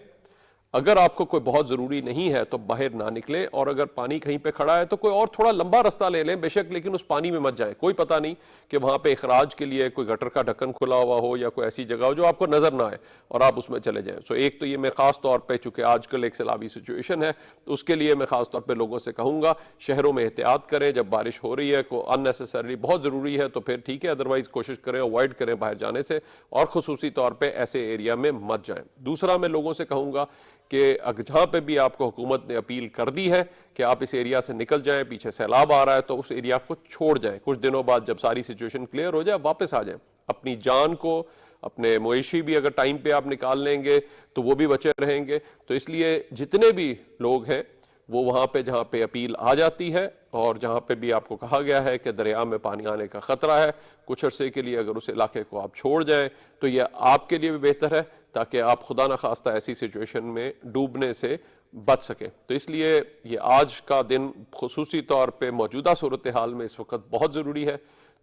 अगर आपको कोई बहुत ज़रूरी नहीं है तो बाहर ना निकले, और अगर पानी कहीं पे खड़ा है तो कोई और थोड़ा लंबा रास्ता ले लें बेशक, लेकिन उस पानी में मत जाएं। कोई पता नहीं कि वहाँ पे इखराज के लिए कोई गटर का ढक्कन खुला हुआ हो या कोई ऐसी जगह हो जो आपको नज़र ना आए और आप उसमें चले जाएं। सो एक तो ये मैं ख़ास तौर पर, चूँकि आजकल एक सैलाबी सिचुएशन है, तो उसके लिए मैं ख़ास तौर पर लोगों से कहूँगा शहरों में एहतियात करें। जब बारिश हो रही है को अननेसेसरली बहुत ज़रूरी है तो फिर ठीक है, अदरवाइज़ कोशिश करें अवॉइड करें बाहर जाने से, और ख़ुसूसी तौर पर ऐसे एरिया में मत जाएँ। दूसरा मैं लोगों से कहूँगा कि जहाँ पे भी आपको हुकूमत ने अपील कर दी है कि आप इस एरिया से निकल जाएं, पीछे सैलाब आ रहा है, तो उस एरिया को छोड़ जाएं। कुछ दिनों बाद जब सारी सिचुएशन क्लियर हो जाए वापस आ जाएं। अपनी जान को, अपने मवेशी भी अगर टाइम पे आप निकाल लेंगे तो वो भी बचे रहेंगे। तो इसलिए जितने भी लोग हैं वो वहाँ पे जहाँ पे अपील आ जाती है और जहाँ पे भी आपको कहा गया है कि दरिया में पानी आने का ख़तरा है, कुछ अरसे के लिए अगर उस इलाके को आप छोड़ जाएं तो यह आपके लिए भी बेहतर है, ताकि आप खुदा न खास्ता ऐसी सिचुएशन में डूबने से बच सके। तो इसलिए ये आज का दिन खुसूसी तौर पे मौजूदा सूरत हाल में इस वक्त बहुत ज़रूरी है।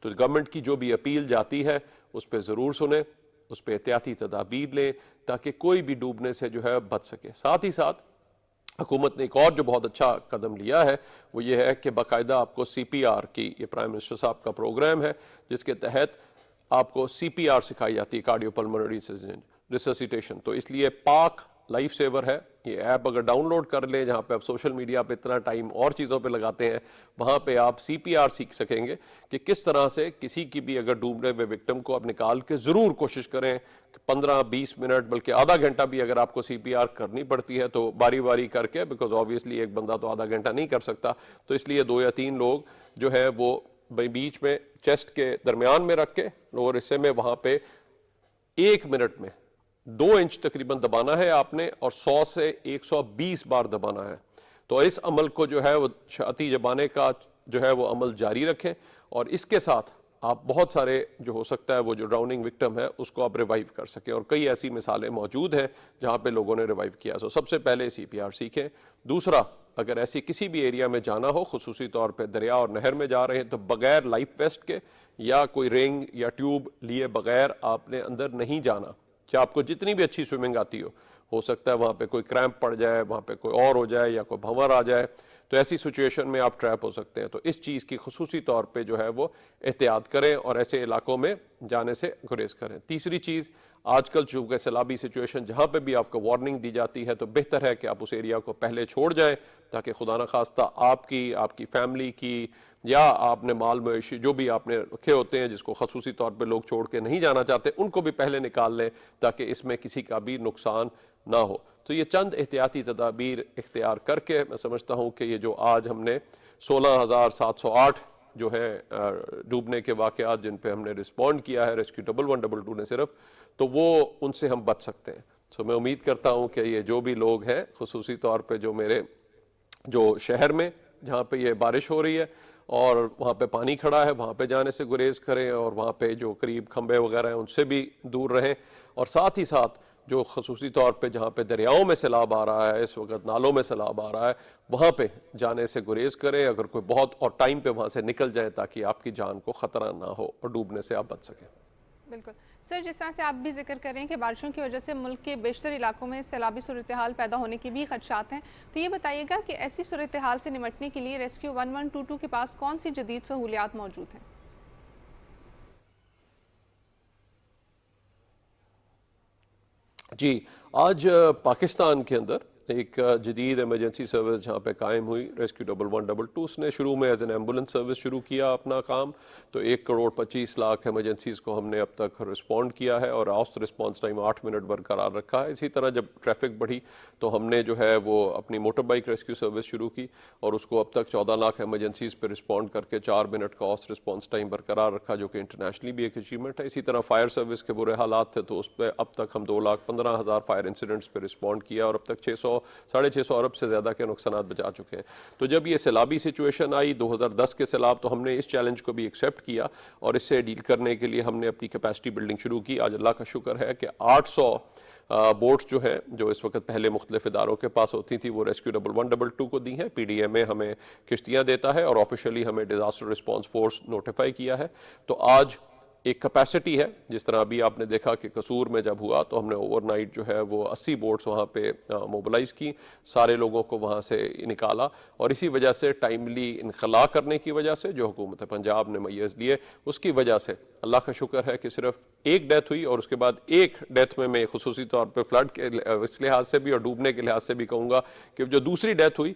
तो गवर्नमेंट की जो भी अपील जाती है उस पर ज़रूर सुने, उस पर एहतियाती तदाबीर लें ताकि कोई भी डूबने से जो है बच सके। साथ ही साथ हुकूमत ने एक और जो बहुत अच्छा कदम लिया है वो ये है कि बाकायदा आपको CPR की, ये प्राइम मिनिस्टर साहब का प्रोग्राम है जिसके तहत आपको CPR सिखाई जाती है, कार्डियोपल्मोनरी रिससिटेशन। तो इसलिए पाक लाइफ सेवर है, ये ऐप अगर डाउनलोड कर लें, जहाँ पे आप सोशल मीडिया पे इतना टाइम और चीज़ों पे लगाते हैं, वहाँ पे आप CPR सीख सकेंगे कि किस तरह से किसी की भी अगर डूबने हुए विक्टिम को आप निकाल के ज़रूर कोशिश करें 15-20 मिनट बल्कि आधा घंटा भी अगर आपको CPR करनी पड़ती है तो बारी बारी करके, बिकॉज ऑब्वियसली एक बंदा तो आधा घंटा नहीं कर सकता, तो इसलिए 2 या 3 लोग जो है वो बीच में चेस्ट के दरमियान में रख के लोअर हिस्से में वहाँ पे 1 मिनट में 2 इंच तकरीबन दबाना है आपने और 100 से 120 बार दबाना है। तो इस अमल को जो है वो छाती दबाने का जो है वो अमल जारी रखें, और इसके साथ आप बहुत सारे जो हो सकता है वो जो ड्राउनिंग विक्टिम है उसको आप रिवाइव कर सकें, और कई ऐसी मिसालें मौजूद हैं जहाँ पे लोगों ने रिवाइव किया। सो सबसे पहले CPR सीखें। दूसरा, अगर ऐसी किसी भी एरिया में जाना हो, खुसूसी तौर पे दरिया और नहर में जा रहे हैं, तो बगैर लाइफ वेस्ट के या कोई रिंग या ट्यूब लिए बगैर आपने अंदर नहीं जाना। क्या आपको जितनी भी अच्छी स्विमिंग आती हो सकता है वहाँ पे कोई क्रैम्प पड़ जाए, वहाँ पे कोई और हो जाए या कोई भंवर आ जाए, तो ऐसी सिचुएशन में आप ट्रैप हो सकते हैं। तो इस चीज़ की खुसूसी तौर पे जो है वो एहतियात करें और ऐसे इलाकों में जाने से गुरेज करें। तीसरी चीज़, आजकल चूँकि सैलाबी सिचुएशन जहाँ पे भी आपको वार्निंग दी जाती है तो बेहतर है कि आप उस एरिया को पहले छोड़ जाएं, ताकि खुदा न खास्ता आपकी फैमिली की या आपने माल मवेशी जो भी आपने रखे होते हैं जिसको खसूसी तौर पे लोग छोड़ के नहीं जाना चाहते, उनको भी पहले निकाल लें ताकि इसमें किसी का भी नुकसान ना हो। तो ये चंद एहतियाती तदाबीर इख्तियार करके मैं समझता हूँ कि ये जो आज हमने 16,708 जो है डूबने के वाक़यात जिन पे हमने रिस्पॉन्ड किया है रेस्क्यू 1112 ने सिर्फ, तो वो उनसे हम बच सकते हैं। तो मैं उम्मीद करता हूँ कि ये जो भी लोग हैं खुसूसी तौर पे जो मेरे जो शहर में जहाँ पे ये बारिश हो रही है और वहाँ पे पानी खड़ा है वहाँ पे जाने से गुरेज करें, और वहाँ पे जो करीब खंबे वगैरह हैं उनसे भी दूर रहें, और साथ ही साथ जो खसूसी तौर पे जहाँ पे दरियाओं में सैलाब आ रहा है, इस वक्त नालों में सैलाब आ रहा है, वहाँ पे जाने से गुरेज करें अगर कोई बहुत और टाइम पे वहाँ से निकल जाए, ताकि आपकी जान को ख़तरा ना हो और डूबने से आप बच सकें। बिल्कुल सर, जिस तरह से आप भी जिक्र कर रहे हैं कि बारिशों की वजह से मुल्क के बेशतर इलाकों में सैलाबी सूरत हाल पैदा होने की भी खदशात हैं, तो ये बताइएगा कि ऐसी सूरत हाल से निपटने के लिए रेस्क्यू 1122 के पास कौन सी जदीद सहूलियात मौजूद हैं? जी, आज पाकिस्तान के अंदर एक जदीद एमरजेंसी सर्विस जहाँ पे कायम हुई, रेस्क्यू 1122, उसने शुरू में एज एन एम्बुलेंस सर्विस शुरू किया अपना काम। तो 1,25,00,000 एमरजेंसीज़ को हमने अब तक रिस्पॉन्ड किया है और औसत रिस्पॉन्स टाइम 8 मिनट बरकरार रखा है। इसी तरह जब ट्रैफिक बढ़ी तो हमने जो है वो अपनी मोटर बाइक रेस्क्यू सर्विस शुरू की और उसको अब तक 14 लाख एमरजेंसीज़ पे रिस्पॉन्ड करके 4 मिनट का औसत रिस्पॉन्स टाइम बरकरार रखा, जो कि इंटरनेशनली भी एक अचीवमेंट है। इसी तरह फायर सर्विस के बुरे हालात थे तो उस पर अब तक हम 2,15,000 फायर इंसिडेंट्स पे रिस्पॉन्ड किया और अब तक 600 650 अरब से ज़्यादा के नुकसान बचा चुके हैं। तो जब ये सैलाबी सिचुएशन आई 2010 के सैलाब, तो हमने इस चैलेंज को भी एक्सेप्ट किया और इससे डील करने के लिए हमने अपनी कैपेसिटी बिल्डिंग शुरू की। आज अल्लाह का शुक्र है कि 800 बोट्स जो हैं, जो इस वक्त पहले मुख्तलिफ इदारों के पास होती थी, वो रेस्क्यू 1122 को दी हैं। PDMA हमें किश्तियाँ देता है और ऑफिशियली हमें डिज़ास्टर रिस्पॉन्स फोर्स नोटिफाई किया है। तो आज एक कैपेसिटी है, जिस तरह अभी आपने देखा कि कसूर में जब हुआ तो हमने ओवरनाइट जो है वो 80 बोट्स वहाँ पे मोबिलाइज की, सारे लोगों को वहाँ से निकाला और इसी वजह से टाइमली इनखला करने की वजह से जो हुकूमत पंजाब ने मैयज़ लिए, उसकी वजह से अल्लाह का शुक्र है कि सिर्फ एक डेथ हुई। और उसके बाद एक डेथ में मैं खुसूसी तौर पर फ्लड के इस लिहाज से भी और डूबने के लिहाज से भी कहूँगा कि जो दूसरी डेथ हुई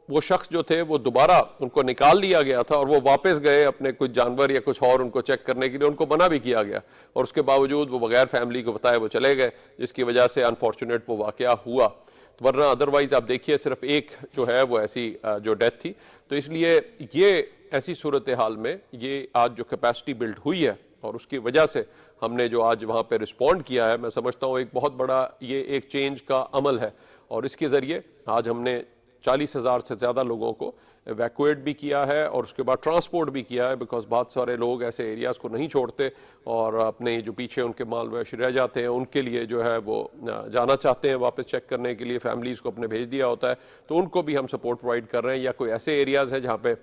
वो शख्स जो थे वो दोबारा उनको निकाल लिया गया था और वो वापस गए अपने कुछ जानवर या कुछ और उनको चेक करने के लिए, उनको मना भी किया गया और उसके बावजूद वो बगैर फैमिली को बताए वो चले गए, जिसकी वजह से अनफॉर्चुनेट वो वाकया हुआ। तो वरना अदरवाइज आप देखिए सिर्फ एक जो है वो ऐसी जो डेथ थी। तो इसलिए ये ऐसी सूरत हाल में ये आज जो कैपेसिटी बिल्ड हुई है और उसकी वजह से हमने जो आज वहाँ पे रिस्पॉन्ड किया है, मैं समझता हूँ एक बहुत बड़ा ये एक चेंज का अमल है और इसके ज़रिए आज हमने 40,000 से ज़्यादा लोगों को एवैक्यूएट भी किया है और उसके बाद ट्रांसपोर्ट भी किया है, बिकॉज बहुत सारे लोग ऐसे एरियाज़ को नहीं छोड़ते और अपने जो पीछे उनके माल वैश रह जाते हैं उनके लिए जो है वो जाना चाहते हैं वापस चेक करने के लिए, फैमिलीज़ को अपने भेज दिया होता है, तो उनको भी हम सपोर्ट प्रोवाइड कर रहे हैं। या कोई ऐसे एरियाज़ है जहाँ पे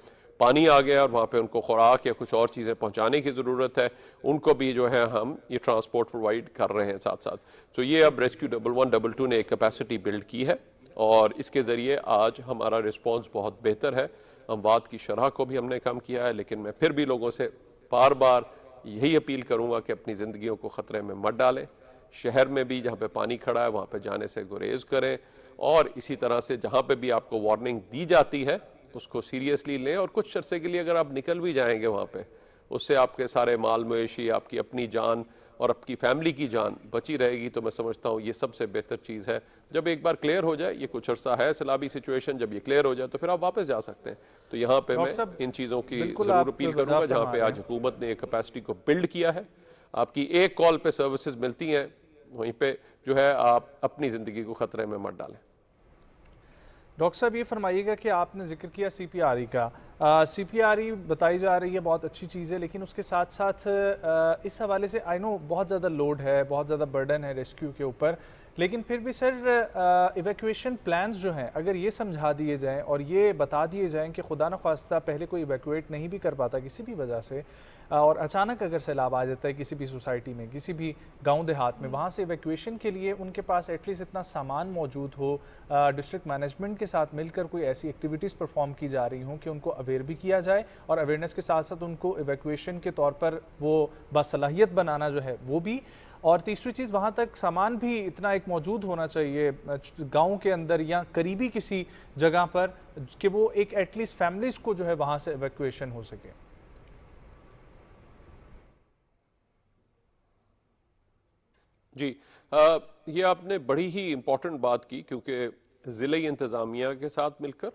पानी आ गया और वहाँ पे उनको खुराक या कुछ और चीज़ें पहुँचाने की ज़रूरत है, उनको भी जो है हम ये ट्रांसपोर्ट प्रोवाइड कर रहे हैं साथ साथ। तो ये अब रेस्क्यू 1122 ने एक कैपेसिटी बिल्ड की है और इसके ज़रिए आज हमारा रिस्पॉन्स बहुत बेहतर है। अमवात की शरह को भी हमने कम किया है, लेकिन मैं फिर भी लोगों से बार बार यही अपील करूँगा कि अपनी ज़िंदगियों को ख़तरे में मत डालें। शहर में भी जहाँ पे पानी खड़ा है वहाँ पे जाने से गुरेज करें और इसी तरह से जहाँ पे भी आपको वार्निंग दी जाती है उसको सीरियसली लें और कुछ अरसे के लिए अगर आप निकल भी जाएंगे वहाँ पे, उससे आपके सारे माल मवेशी, आपकी अपनी जान और आपकी फैमिली की जान बची रहेगी। तो मैं समझता हूँ ये सबसे बेहतर चीज़ है। जब एक बार क्लियर हो जाए, ये कुछ अर्सा है सैलाबी सिचुएशन, जब ये क्लियर हो जाए तो फिर आप वापस जा सकते हैं। तो यहाँ पे मैं इन चीज़ों की ज़रूर अपील करूँगा, जहाँ पे आज हुकूमत ने एक कैपेसिटी को बिल्ड किया है, आपकी एक कॉल पे सर्विसेज मिलती हैं, वहीं पे जो है आप अपनी ज़िंदगी को ख़तरे में मत डालें। डॉक्टर साहब ये फरमाइएगा कि आपने जिक्र किया CPRE का, CPRE बताई जा रही है बहुत अच्छी चीज़ है, लेकिन उसके साथ साथ इस हवाले से आई नो बहुत ज़्यादा लोड है, बहुत ज़्यादा बर्डन है रेस्क्यू के ऊपर, लेकिन फिर भी सर इवैक्यूएशन प्लान्स जो हैं अगर ये समझा दिए जाएं और ये बता दिए जाएं कि खुदा न ख्वास्ता पहले कोई इवैक्यूएट नहीं भी कर पाता किसी भी वजह से और अचानक अगर सैलाब आ जाता है किसी भी सोसाइटी में, किसी भी गांव देहात में, वहाँ से इवैक्यूएशन के लिए उनके पास एटलीस्ट इतना सामान मौजूद हो, डिस्ट्रिक्ट मैनेजमेंट के साथ मिलकर कोई ऐसी एक्टिविटीज़ परफॉर्म की जा रही हों कि उनको अवेयर भी किया जाए और अवेयरनेस के साथ साथ उनको इवैक्यूएशन के तौर पर वो बासलाहियत बनाना जो है वो भी। और तीसरी चीज़, वहाँ तक सामान भी इतना एक मौजूद होना चाहिए गांव के अंदर या करीबी किसी जगह पर कि वो एक एटलीस्ट फैमिलीज़ को जो है वहाँ से इवैक्यूएशन हो सके। जी, ये आपने बड़ी ही इम्पोर्टेंट बात की, क्योंकि ज़िले इंतज़ामिया के साथ मिलकर,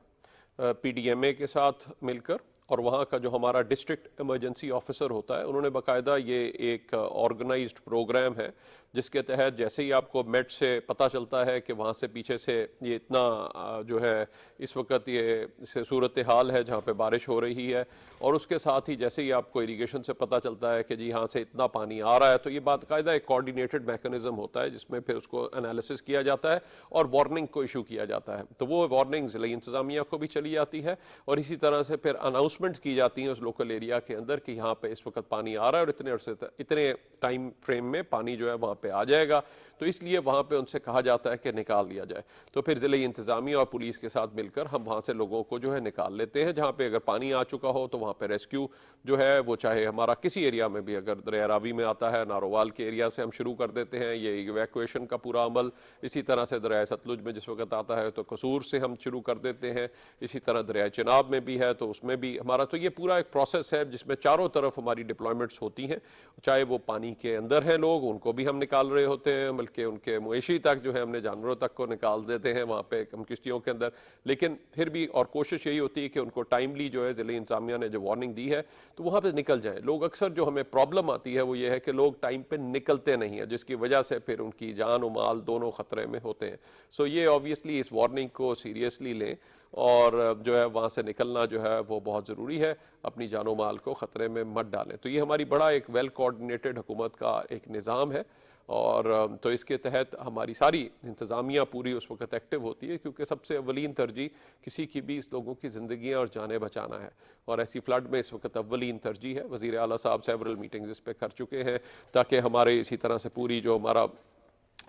PDMA के साथ मिलकर और वहाँ का जो हमारा डिस्ट्रिक्ट इमरजेंसी ऑफिसर होता है, उन्होंने बाकायदा ये एक ऑर्गेनाइज्ड प्रोग्राम है जिसके तहत जैसे ही आपको मेट से पता चलता है कि वहाँ से पीछे से ये इतना जो है इस वक्त ये सूरत हाल है जहाँ पे बारिश हो रही है, और उसके साथ ही जैसे ही आपको इरिगेशन से पता चलता है कि जी यहाँ से इतना पानी आ रहा है, तो ये बाकायदा एक कोऑर्डिनेटेड मैकेनिज्म होता है जिसमें फिर उसको एनालिसिस किया जाता है और वार्निंग को इशू किया जाता है। तो वो वार्निंग ज़िला इंतज़ामिया को भी चली जाती है और इसी तरह से फिर अनाउंसमेंट की जाती हैं उस लोकल एरिया के अंदर कि यहाँ पे इस वक्त पानी आ रहा है और इतने अरसे इतने टाइम फ्रेम में पानी जो है वहाँ पे आ जाएगा। तो इसलिए वहाँ पे उनसे कहा जाता है कि निकाल लिया जाए। तो फिर ज़िले इंतज़ामिया और पुलिस के साथ मिलकर हम वहाँ से लोगों को जो है निकाल लेते हैं। जहाँ पे अगर पानी आ चुका हो तो वहाँ पे रेस्क्यू जो है वो चाहे हमारा किसी एरिया में भी, अगर दरिया रावी में आता है, नारोवाल के एरिया से हम शुरू कर देते हैं ये इवैक्यूएशन का पूरा अमल। इसी तरह से दरिया सतलुज में जिस वक्त आता है तो कसूर से हम शुरू कर देते हैं। इसी तरह दरिया चिनाब में भी है तो उसमें भी हमारा, तो ये पूरा एक प्रोसेस है जिसमें चारों तरफ हमारी डिप्लॉयमेंट्स होती हैं, चाहे वो पानी के अंदर हैं लोग, उनको भी हम निकाल रहे होते हैं, बल्कि उनके मवेशी तक जो है हमने जानवरों तक को निकाल देते हैं वहाँ पे हम किश्तियों के अंदर। लेकिन फिर भी और कोशिश यही होती है कि उनको टाइमली जो है ज़िला इंतज़ामिया ने जो वार्निंग दी है तो वहाँ पे निकल जाएं लोग। अक्सर जो हमें प्रॉब्लम आती है वो ये है कि लोग टाइम पे निकलते नहीं है, जिसकी वजह से फिर उनकी जान और माल दोनों ख़तरे में होते हैं। सो ये ऑब्वियसली इस वार्निंग को सीरियसली लें और जो है वहाँ से निकलना जो है वो बहुत ज़रूरी है, अपनी जानो माल को ख़तरे में मत डालें। तो ये हमारी बड़ा एक वेल कोऑर्डिनेटेड हुकूमत का एक निज़ाम है और तो इसके तहत हमारी सारी इंतज़ामिया पूरी उस वक्त एक्टिव होती है, क्योंकि सबसे अवलीन तरजीह किसी की भी इस लोगों की ज़िंदगियाँ और जानें बचाना है। और ऐसी फ्लड में इस वक्त अवलीन तरजीह है। वज़ीर आला साहब सेवरल मीटिंग्स इस पर कर चुके हैं ताकि हमारे इसी तरह से पूरी जो हमारा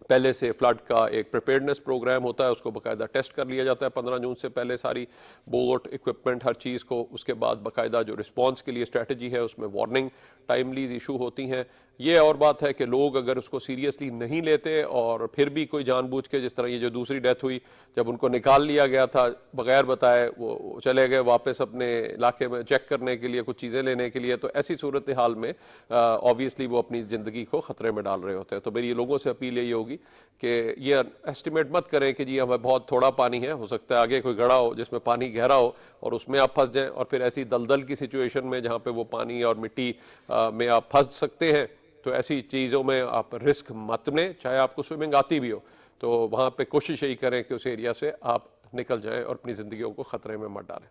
पहले से फ्लड का एक प्रिपेयर्डनेस प्रोग्राम होता है उसको बाकायदा टेस्ट कर लिया जाता है 15 जून से पहले, सारी बोट इक्विपमेंट हर चीज़ को। उसके बाद बाकायदा जो रिस्पांस के लिए स्ट्रेटजी है उसमें वार्निंग टाइमलीज इशू होती हैं। ये और बात है कि लोग अगर उसको सीरियसली नहीं लेते और फिर भी कोई जानबूझ के, जिस तरह ये जो दूसरी डेथ हुई जब उनको निकाल लिया गया था बगैर बताए, वो चले गए वापस अपने इलाके में चेक करने के लिए, कुछ चीज़ें लेने के लिए, तो ऐसी सूरत हाल में ऑब्वियसली वो अपनी ज़िंदगी को ख़तरे में डाल रहे होते हैं। तो मेरी लोगों से अपील यही होगी कि ये एस्टिमेट मत करें कि जी हमें बहुत थोड़ा पानी है, हो सकता है आगे कोई गड़ा हो जिसमें पानी गहरा हो और उसमें आप फंस जाएं और फिर ऐसी दलदल की सिचुएशन में जहाँ पे वो पानी और मिट्टी में आप फंस सकते हैं। तो ऐसी चीज़ों में आप रिस्क मत लें, चाहे आपको स्विमिंग आती भी हो, तो वहाँ पे कोशिश यही करें कि उस एरिया से आप निकल जाएं और अपनी ज़िंदगियों को ख़तरे में मत डालें।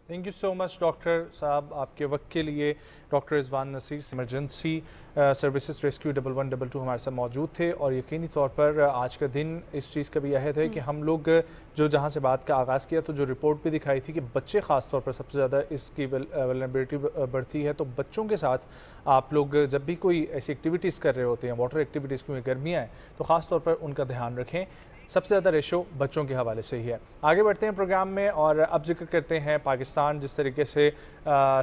Thank you so much doctor साहब आपके वक्त के लिए। Doctor Rizwan Naseer emergency services rescue 1112 हमारे साथ मौजूद थे और यकीनी तौर पर आज का दिन इस चीज़ का भी अहद है कि हम लोग जो जहाँ से बात का आगाज़ किया तो जो रिपोर्ट भी दिखाई थी कि बच्चे ख़ास तौर पर सबसे ज़्यादा इसकी वल्नरेबिलिटी बढ़ती है। तो बच्चों के साथ आप लोग जब भी कोई ऐसी एक्टिविटीज़ कर रहे होते हैं, वाटर एक्टिविटीज़, क्योंकि गर्मियाँ हैं, तो ख़ास तौर पर उनका ध्यान रखें। सबसे ज़्यादा रेशो बच्चों के हवाले से ही है। आगे बढ़ते हैं प्रोग्राम में और अब जिक्र करते हैं पाकिस्तान जिस तरीके से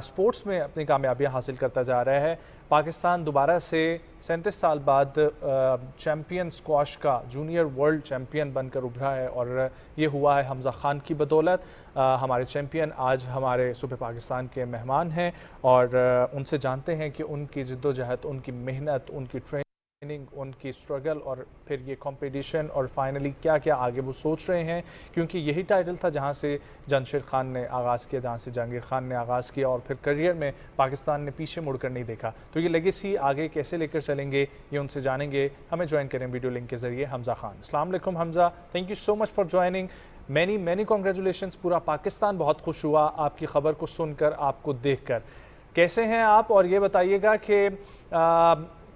स्पोर्ट्स में अपनी कामयाबियां हासिल करता जा रहा है। पाकिस्तान दोबारा से 37 साल बाद चैम्पियन स्क्वाश का जूनियर वर्ल्ड चैम्पियन बनकर उभरा है और ये हुआ है हमज़ा खान की बदौलत। हमारे चैम्पियन आज हमारे सूबे पाकिस्तान के मेहमान हैं और उनसे जानते हैं कि उनकी जिद्दोजहद, उनकी मेहनत, उनकी ट्रेनिंग, उनकी स्ट्रगल और फिर ये कंपटीशन और फाइनली क्या क्या आगे वो सोच रहे हैं, क्योंकि यही टाइटल था जहां से जमशेद खान ने आगाज़ किया, जहां से जहांगीर खान ने आगाज़ किया और फिर करियर में पाकिस्तान ने पीछे मुड़कर नहीं देखा। तो ये लेगेसी आगे कैसे लेकर चलेंगे ये उनसे जानेंगे। हमें ज्वाइन करें वीडियो लिंक के ज़रिए हमज़ा खान। अस्सलाम वालेकुम Hamza, thank you so much for joining. Many congratulations. पूरा पाकिस्तान बहुत खुश हुआ आपकी ख़बर को सुनकर, आपको देखकर। कैसे हैं आप और ये बताइएगा कि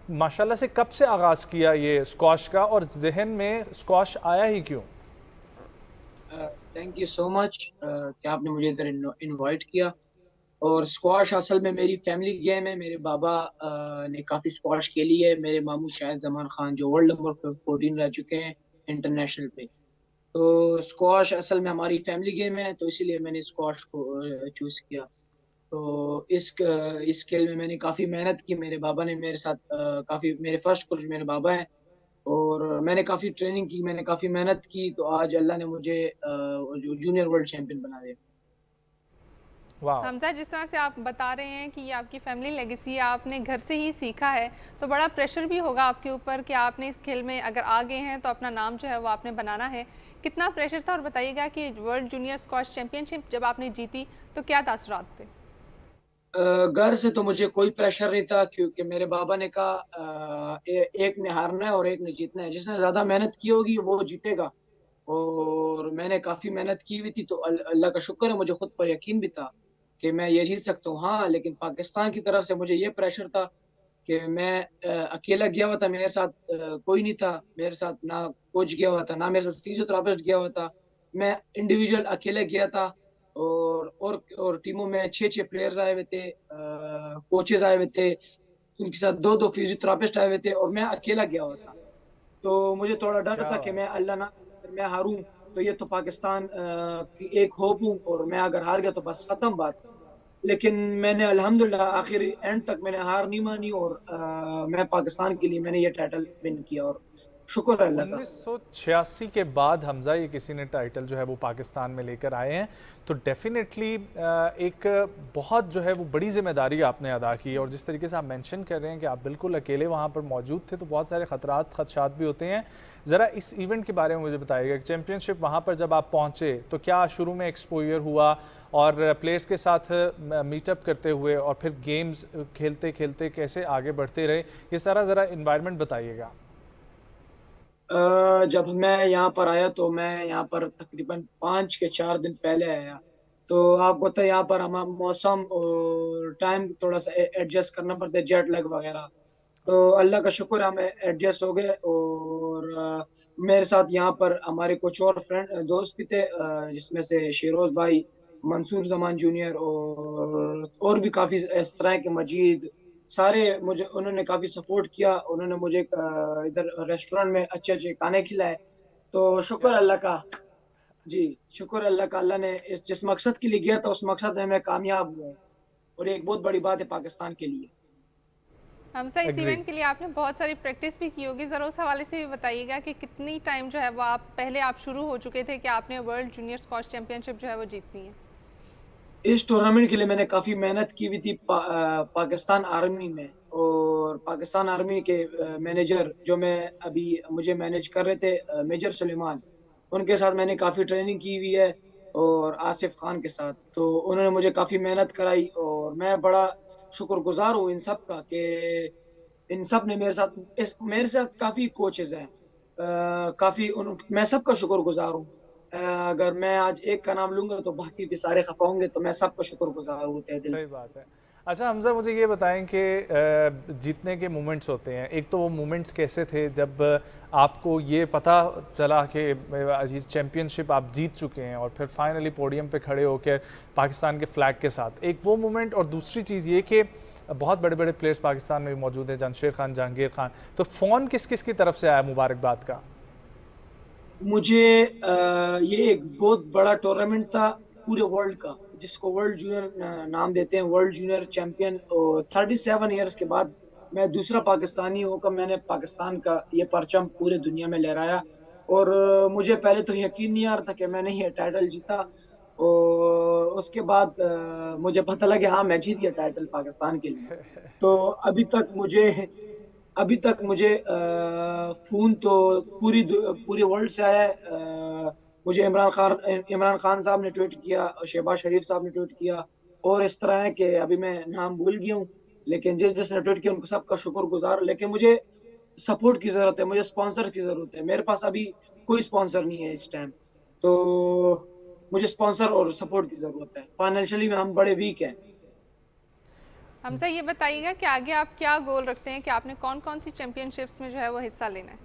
माशाल्लाह से कब से आगाज़ किया ये स्क्वाश का और जहन में स्क्वाश आया ही क्यों? थैंक यू सो मच कि आपने मुझे इधर इनवाइट किया। और स्क्वाश असल में मेरी फैमिली गेम है। मेरे बाबा ने काफ़ी स्क्वाश खेली है। मेरे मामू शाहिद जमान खान जो वर्ल्ड नंबर 14 रह चुके हैं इंटरनेशनल पे। तो स्क्वाश असल में हमारी फैमिली गेम है, तो इसीलिए मैंने स्क्वाश को चूज़ किया। तो इस खेल में मैंने काफ़ी मेहनत की। मेरे बाबा ने मेरे साथ काफ़ी, मेरे फर्स्ट कोच मेरे बाबा हैं और मैंने काफ़ी ट्रेनिंग की, मैंने काफ़ी मेहनत की। तो आज अल्लाह ने मुझे जो जूनियर वर्ल्ड चैम्पियन बना दिया। हमजा, जिस तरह से आप बता रहे हैं कि ये आपकी फैमिली लेगेसी है, आपने घर से ही सीखा है, तो बड़ा प्रेशर भी होगा आपके ऊपर कि आपने इस खेल में अगर आ गए हैं तो अपना नाम जो है वो आपने बनाना है। कितना प्रेशर था और बताइएगा कि वर्ल्ड जूनियर स्क्वाश चैम्पियनशिप जब आपने जीती तो क्या तासुरात थे? घर से तो मुझे कोई प्रेशर नहीं था, क्योंकि मेरे बाबा ने कहा एक ने हारना है और एक ने जीतना है, जिसने ज़्यादा मेहनत की होगी वो जीतेगा। और मैंने काफ़ी मेहनत की हुई थी, तो अल्लाह का शुक्र है मुझे खुद पर यकीन भी था कि मैं ये जीत सकता हूँ। हाँ, लेकिन पाकिस्तान की तरफ से मुझे ये प्रेशर था कि मैं अकेला गया हुआ था, मेरे साथ कोई नहीं था, मेरे साथ ना कोच गया हुआ था, ना मेरे साथ फिजियोथेरेपिस्ट गया हुआ था। मैं इंडिविजुअल अकेले गया था और टीमों में 6 प्लेयर्स आए हुए थे, कोचेस आए हुए थे, उनके साथ 2 फिजियोथेरेपिस्ट आए हुए थे और मैं अकेला गया हुआ था। तो मुझे थोड़ा डर था कि मैं अल्लाह ना मैं हारूं तो ये तो पाकिस्तान की एक होप हूँ और मैं अगर हार गया तो बस ख़त्म बात। लेकिन मैंने अल्हम्दुलिल्लाह आखिर एंड तक मैंने हार नहीं मानी और मैं पाकिस्तान के लिए मैंने ये टाइटल विन किया और शुक्र है अल्लाह का। 1986 के बाद हमजा ये किसी ने टाइटल जो है वो पाकिस्तान में लेकर आए हैं, तो डेफिनेटली एक बहुत जो है वो बड़ी जिम्मेदारी आपने अदा की, और जिस तरीके से आप मेंशन कर रहे हैं कि आप बिल्कुल अकेले वहाँ पर मौजूद थे, तो बहुत सारे खदशात भी होते हैं। ज़रा इस इवेंट के बारे में मुझे बताइएगा, चैम्पियनशिप वहाँ पर जब आप पहुँचे तो क्या शुरू में एक्सपोजर हुआ, और प्लेयर्स के साथ मीटअप करते हुए और फिर गेम्स खेलते खेलते कैसे आगे बढ़ते रहे, ये सारा ज़रा इन्वायरमेंट बताइएगा। जब मैं यहाँ पर आया तो मैं यहाँ पर तकरीबन 5 के 4 दिन पहले आया, तो आपको पता है यहाँ पर हमारा मौसम और टाइम थोड़ा सा एडजस्ट करना पड़ता है, जेट लैग वगैरह, तो अल्लाह का शुक्र हम एडजस्ट हो गए। और मेरे साथ यहाँ पर हमारे कुछ और दोस्त भी थे, जिसमें से शिरोज भाई, मंसूर जमान जूनियर और भी काफ़ी इस तरह के मजीद, सारे मुझे उन्होंने काफ़ी सपोर्ट किया। उन्होंने मुझे इधर रेस्टोरेंट में अच्छे अच्छे खाने खिलाए, तो शुक्र अल्लाह का। जी शुक्र अल्लाह का, अल्लाह ने जिस मकसद के लिए गया था उस मकसद में मैं कामयाब हुआ, और एक बहुत बड़ी बात है पाकिस्तान के लिए। हमजा, इस इवेंट के लिए आपने बहुत सारी प्रैक्टिस भी की होगी, ज़रा उस हवाले से भी बताइएगा कि कितनी टाइम जो है वो आप शुरू हो चुके थे कि आपने वर्ल्ड जूनियर स्क्वॉश चैंपियनशिप जो है वो जीतनी है। इस टूर्नामेंट के लिए मैंने काफ़ी मेहनत की हुई थी पाकिस्तान आर्मी में, और पाकिस्तान आर्मी के मैनेजर जो मुझे मैनेज कर रहे थे, मेजर सुलेमान, उनके साथ मैंने काफ़ी ट्रेनिंग की हुई है, और आसिफ खान के साथ, तो उन्होंने मुझे काफ़ी मेहनत कराई, और मैं बड़ा शुक्रगुजार हूँ इन सब का कि इन सब ने मेरे साथ काफ़ी कोचेज़ हैं, मैं सबका शुक्रगुजार हूँ। अगर मैं आज एक का नाम लूंगा तो बाकी भी सारे खफा होंगे, तो मैं सबका शुक्रगुजार हूँ तहे दिल से। सही बात है। अच्छा हमजा, मुझे ये बताएं कि जीतने के मोमेंट्स होते हैं, एक तो वो मोमेंट्स कैसे थे जब आपको ये पता चला कि चैम्पियनशिप आप जीत चुके हैं, और फिर फाइनली पोडियम पे खड़े होकर पाकिस्तान के फ्लैग के साथ, एक वो मोमेंट, और दूसरी चीज़ ये कि बहुत बड़े बड़े प्लेयर्स पाकिस्तान में भी मौजूद हैं, जमशेद खान, जहांगीर खान, तो फ़ोन किस किस की तरफ से आया मुबारकबाद का? मुझे ये एक बहुत बड़ा टूर्नामेंट था पूरे वर्ल्ड का, जिसको वर्ल्ड जूनियर नाम देते हैं, वर्ल्ड जूनियर चैंपियन, और 37 इयर्स के बाद मैं दूसरा पाकिस्तानी होकर मैंने पाकिस्तान का ये परचम पूरे दुनिया में लहराया। और मुझे पहले तो यकीन नहीं आ रहा था कि मैंने ये टाइटल जीता, और उसके बाद मुझे पता लगा हाँ मैं जीत गया टाइटल पाकिस्तान के लिए। तो अभी तक मुझे फ़ोन तो पूरे वर्ल्ड से आया है। मुझे इमरान खान साहब ने ट्वीट किया, शहबाज शरीफ साहब ने ट्वीट किया, और इस तरह है कि अभी मैं नाम भूल गया हूँ, लेकिन जिसने ट्वीट किया उनको सबका शुक्रगुजार। लेकिन मुझे सपोर्ट की ज़रूरत है, मुझे स्पॉन्सर की ज़रूरत है। मेरे पास अभी कोई स्पॉन्सर नहीं है इस टाइम, तो मुझे स्पॉन्सर और सपोर्ट की ज़रूरत है। फाइनेंशियली में हम बड़े वीक हैं। हमजा, ये बताइएगा कि आगे आप क्या गोल रखते हैं कि आपने कौन कौन सी चैंपियनशिप्स में जो है वो हिस्सा लेना है?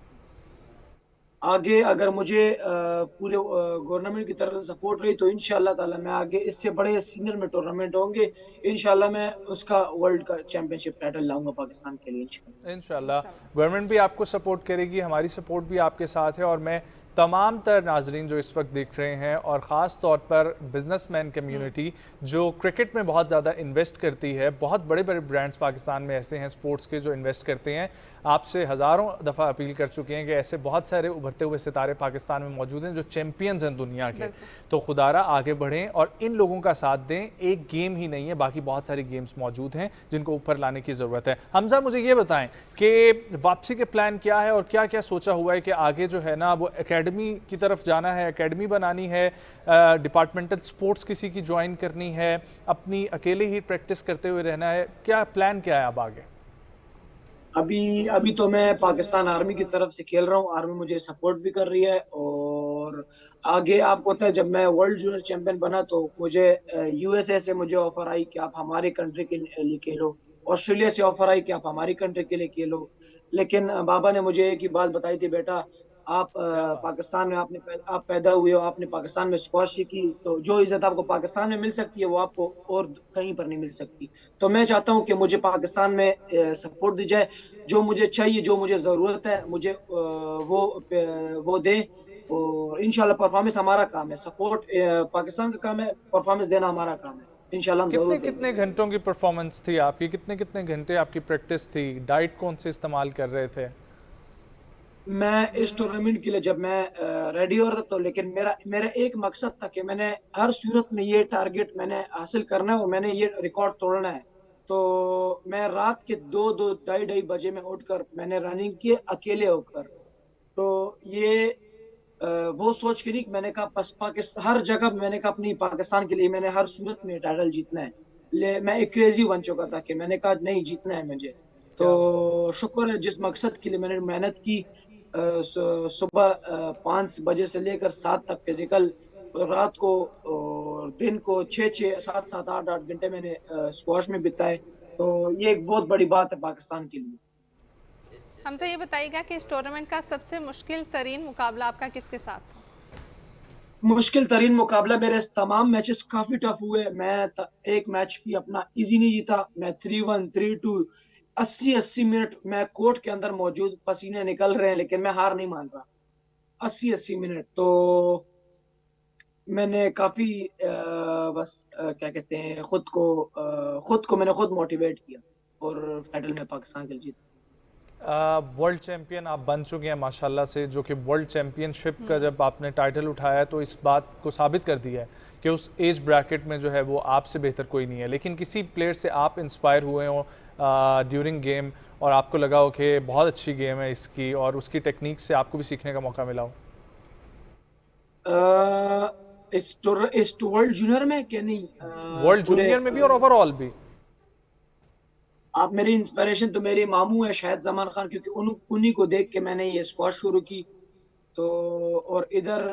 आगे अगर मुझे पूरे गवर्नमेंट की तरफ से सपोर्ट रही तो इंशाल्लाह ताला मैं आगे इससे बड़े सीनियर में टूर्नामेंट होंगे, इंशाल्लाह मैं उसका वर्ल्ड का चैंपियनशिप टाइटल लाऊंगा पाकिस्तान के लिए इंशाल्लाह। गवर्नमेंट भी आपको सपोर्ट करेगी, हमारी सपोर्ट भी आपके साथ है, और मैं तमाम तर नाजरीन जो इस वक्त देख रहे हैं, और ख़ास तौर पर बिजनेसमैन कम्युनिटी जो क्रिकेट में बहुत ज़्यादा इन्वेस्ट करती है, बहुत बड़े बड़े ब्रांड्स पाकिस्तान में ऐसे हैं स्पोर्ट्स के जो इन्वेस्ट करते हैं, आपसे हज़ारों दफ़ा अपील कर चुके हैं कि ऐसे बहुत सारे उभरते हुए सितारे पाकिस्तान में मौजूद हैं जो चैम्पियंस हैं दुनिया के, तो खुदारा आगे बढ़ें और इन लोगों का साथ दें। एक गेम ही नहीं है, बाकी बहुत सारी गेम्स मौजूद हैं जिनको ऊपर लाने की ज़रूरत है। हमजा, मुझे ये बताएं कि वापसी के प्लान क्या है, और क्या क्या सोचा हुआ है कि आगे जो है ना वो एकेडमी की तरफ जाना है, एकेडमी बनानी है, डिपार्टमेंटल स्पोर्ट्स किसी की ज्वाइन करनी है, अपनी अकेले ही प्रैक्टिस करते हुए रहना है, क्या प्लान क्या है अब आगे? अभी तो मैं पाकिस्तान आर्मी की तरफ से खेल रहा हूँ, आर्मी मुझे सपोर्ट भी कर रही है। और आगे आपको पता है जब मैं वर्ल्ड जूनियर चैंपियन बना तो मुझे यूएसए से मुझे ऑफर आई कि आप हमारी कंट्री के लिए खेलो, ऑस्ट्रेलिया से ऑफर आई कि आप हमारी कंट्री के लिए खेलो। लेकिन बाबा ने मुझे एक ही बात बताई थी, बेटा आप पाकिस्तान में आप पैदा हुए हो, आपने पाकिस्तान में स्क्वॉश सीखी, तो जो इज्जत आपको पाकिस्तान में मिल सकती है वो आपको और कहीं पर नहीं मिल सकती। तो मैं चाहता हूं कि मुझे पाकिस्तान में सपोर्ट दी जाए, जो मुझे चाहिए, जो मुझे ज़रूरत है, मुझे वो दें। और इंशाल्लाह परफॉर्मेंस हमारा काम है, सपोर्ट पाकिस्तान का काम है, परफॉर्मेंस देना हमारा काम है। इंशाल्लाह कितने घंटों की परफॉर्मेंस थी आपकी, कितने घंटे आपकी प्रैक्टिस थी, डाइट कौन से इस्तेमाल कर रहे थे? मैं इस टूर्नामेंट के लिए जब मैं रेडी हो रहा था, तो लेकिन मेरा एक मकसद था कि मैंने हर सूरत में ये टारगेट मैंने हासिल करना है और मैंने ये रिकॉर्ड तोड़ना है। तो मैं रात के 2 ढाई बजे में उठकर मैंने रनिंग की अकेले होकर। तो ये वो सोच के नहीं कि मैंने कहा बस पाकिस्तान हर जगह मैंने कहा अपनी पाकिस्तान के लिए मैंने हर सूरत में टाइटल जीतना है। मैं एक क्रेजी बन चुका था कि मैंने कहा नहीं जीतना है मुझे। तो शुक्र है जिस मकसद के लिए मैंने मेहनत की, सुबह 5 बजे से लेकर 7 तक फिजिकल, रात को और दिन को 6 7 7 8 घंटे मैंने स्क्वाश में बिताए। तो ये एक बहुत बड़ी बात है पाकिस्तान के लिए। हमसे ये बताइएगा कि इस टूर्नामेंट का सबसे मुश्किल तरीन मुकाबला आपका किसके साथ था? मुश्किल तरीन मुकाबला, मेरे तमाम मैचेस काफी टफ हुए। मैं एक मैच भी अपना इजी नहीं जीता। मैं 3-1 3-2 80 मिनट मैं कोर्ट के अंदर मौजूद, पसीने निकल रहे हैं लेकिन मैं हार नहीं मान रहा। 80 मिनट तो मैंने काफी क्या कहते हैं, खुद को मैंने खुद मोटिवेट किया और टाइटल में पाकिस्तान के लिए जीता। वर्ल्ड चैंपियन आप बन चुके हैं माशाल्लाह से, जो कि वर्ल्ड चैंपियनशिप का जब आपने टाइटल उठाया तो इस बात को साबित कर दिया है कि उस एज ब्रैकेट में जो है वो आपसे बेहतर कोई नहीं है। लेकिन किसी प्लेयर से आप इंस्पायर हुए हो ड्यूरिंग गेम और आपको लगा हो कि बहुत अच्छी गेम है इसकी और उसकी टेक्निक से आपको भी सीखने का मौका मिला हो? इस वर्ल्ड जूनियर में क्या नहीं, वर्ल्ड जूनियर में भी और ओवरऑल भी। आप मेरी इंस्पिरेशन तो मेरे मामू है शायद जमान खान, क्योंकि उन्हीं को देख के मैंने ये स्क्वाश शुरू की। तो और इधर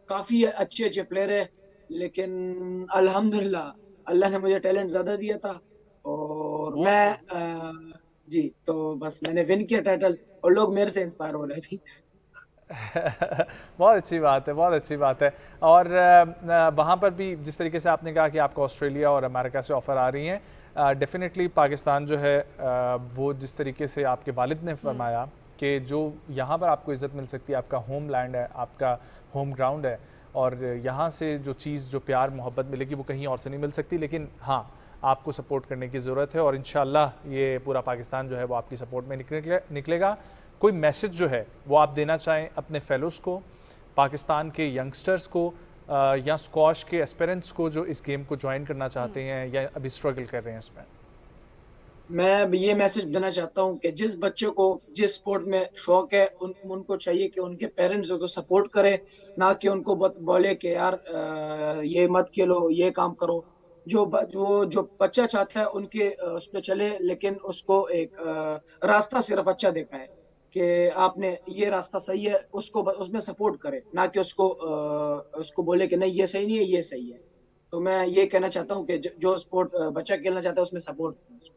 काफ़ी अच्छे प्लेयर है, लेकिन अल्हम्दुलिल्लाह अल्लाह ने मुझे टैलेंट ज़्यादा दिया था और मैं जी तो बस मैंने विन किया टाइटल और लोग मेरे से इंस्पायर हो रहे थे। बहुत अच्छी बात है, बहुत अच्छी बात है। और वहाँ पर भी जिस तरीके से आपने कहा कि आपको ऑस्ट्रेलिया और अमेरिका से ऑफ़र आ रही हैं, डेफिनेटली पाकिस्तान जो है वो जिस तरीके से आपके वालिद ने फरमाया कि जो यहाँ पर आपको इज़्ज़त मिल सकती है, आपका होम लैंड है, आपका होम ग्राउंड है और यहाँ से जो चीज़ जो प्यार मोहब्बत मिलेगी वो कहीं और से नहीं मिल सकती। लेकिन हाँ, आपको सपोर्ट करने की ज़रूरत है और इंशाल्लाह ये पूरा पाकिस्तान जो है वो आपकी सपोर्ट में निकलेगा। कोई मैसेज जो है वो आप देना चाहें अपने फेलोज़ को, पाकिस्तान के यंगस्टर्स को या स्क्वाश के एस्पिरेंट्स को जो इस गेम को ज्वाइन करना चाहते हैं या अभी स्ट्रगल कर रहे हैं इसमें? मैं ये मैसेज देना चाहता हूँ कि जिस बच्चे को जिस स्पोर्ट में शौक है उनको चाहिए कि उनके पेरेंट्स उनको सपोर्ट करें, ना कि उनको बोले कि यार ये मत खेलो, ये काम करो। जो बच्चा चाहता है उनके उस पर चले, लेकिन उसको एक रास्ता सिर्फ अच्छा देखा है कि आपने ये रास्ता सही है, उसको उसमें सपोर्ट करे, ना कि उसको बोले कि नहीं ये सही नहीं है, ये सही है। तो मैं ये कहना चाहता हूँ कि जो स्पोर्ट बच्चा खेलना चाहता है उसमें सपोर्ट करें।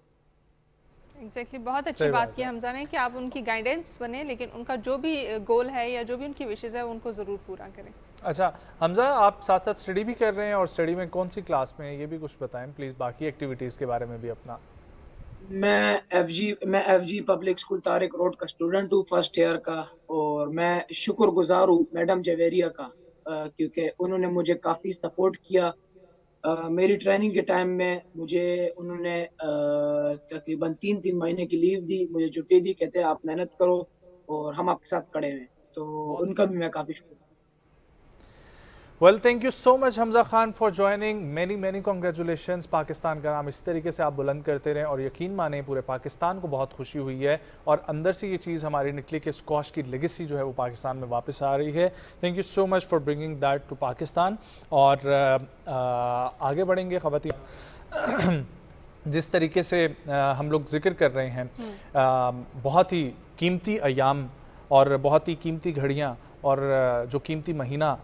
एग्जैक्टली बहुत अच्छी बात की हमजा ने कि आप उनकी गाइडेंस बने, लेकिन उनका जो भी गोल है या जो भी उनकी विशेज़ है उनको ज़रूर पूरा करें। अच्छा हमजा, आप साथ साथ स्टडी भी कर रहे हैं और स्टडी में कौन सी क्लास में है ये भी कुछ बताएं प्लीज़, बाकी एक्टिविटीज़ के बारे में भी अपना। मैं FG public school Tariq road का स्टूडेंट हूँ, फर्स्ट ईयर का। और मैं शुक्रगुजार हूँ मैडम जवेरिया का, क्योंकि उन्होंने मुझे काफ़ी सपोर्ट किया। मेरी ट्रेनिंग के टाइम में मुझे उन्होंने तकरीबन 3 महीने की लीव दी, मुझे छुट्टी दी, कहते हैं आप मेहनत करो और हम आपके साथ खड़े हैं। तो उनका भी मैं काफ़ी शुक्रिया। Well thank you so much Hamza Khan for joining, many congratulations. Pakistan का नाम इस तरीके से आप बुलंद करते रहें और यकीन माने पूरे पाकिस्तान को बहुत खुशी हुई है और अंदर से ये चीज़ हमारी निकली कि स्क्वाश की लेगेसी जो है वो पाकिस्तान में वापस आ रही है। Thank you so much for bringing that to Pakistan. और आगे बढ़ेंगे ख़वातीन, जिस तरीके से हम लोग जिक्र कर रहे हैं बहुत ही कीमती अयाम और बहुत ही कीमती घड़ियाँ और जो कीमती महीना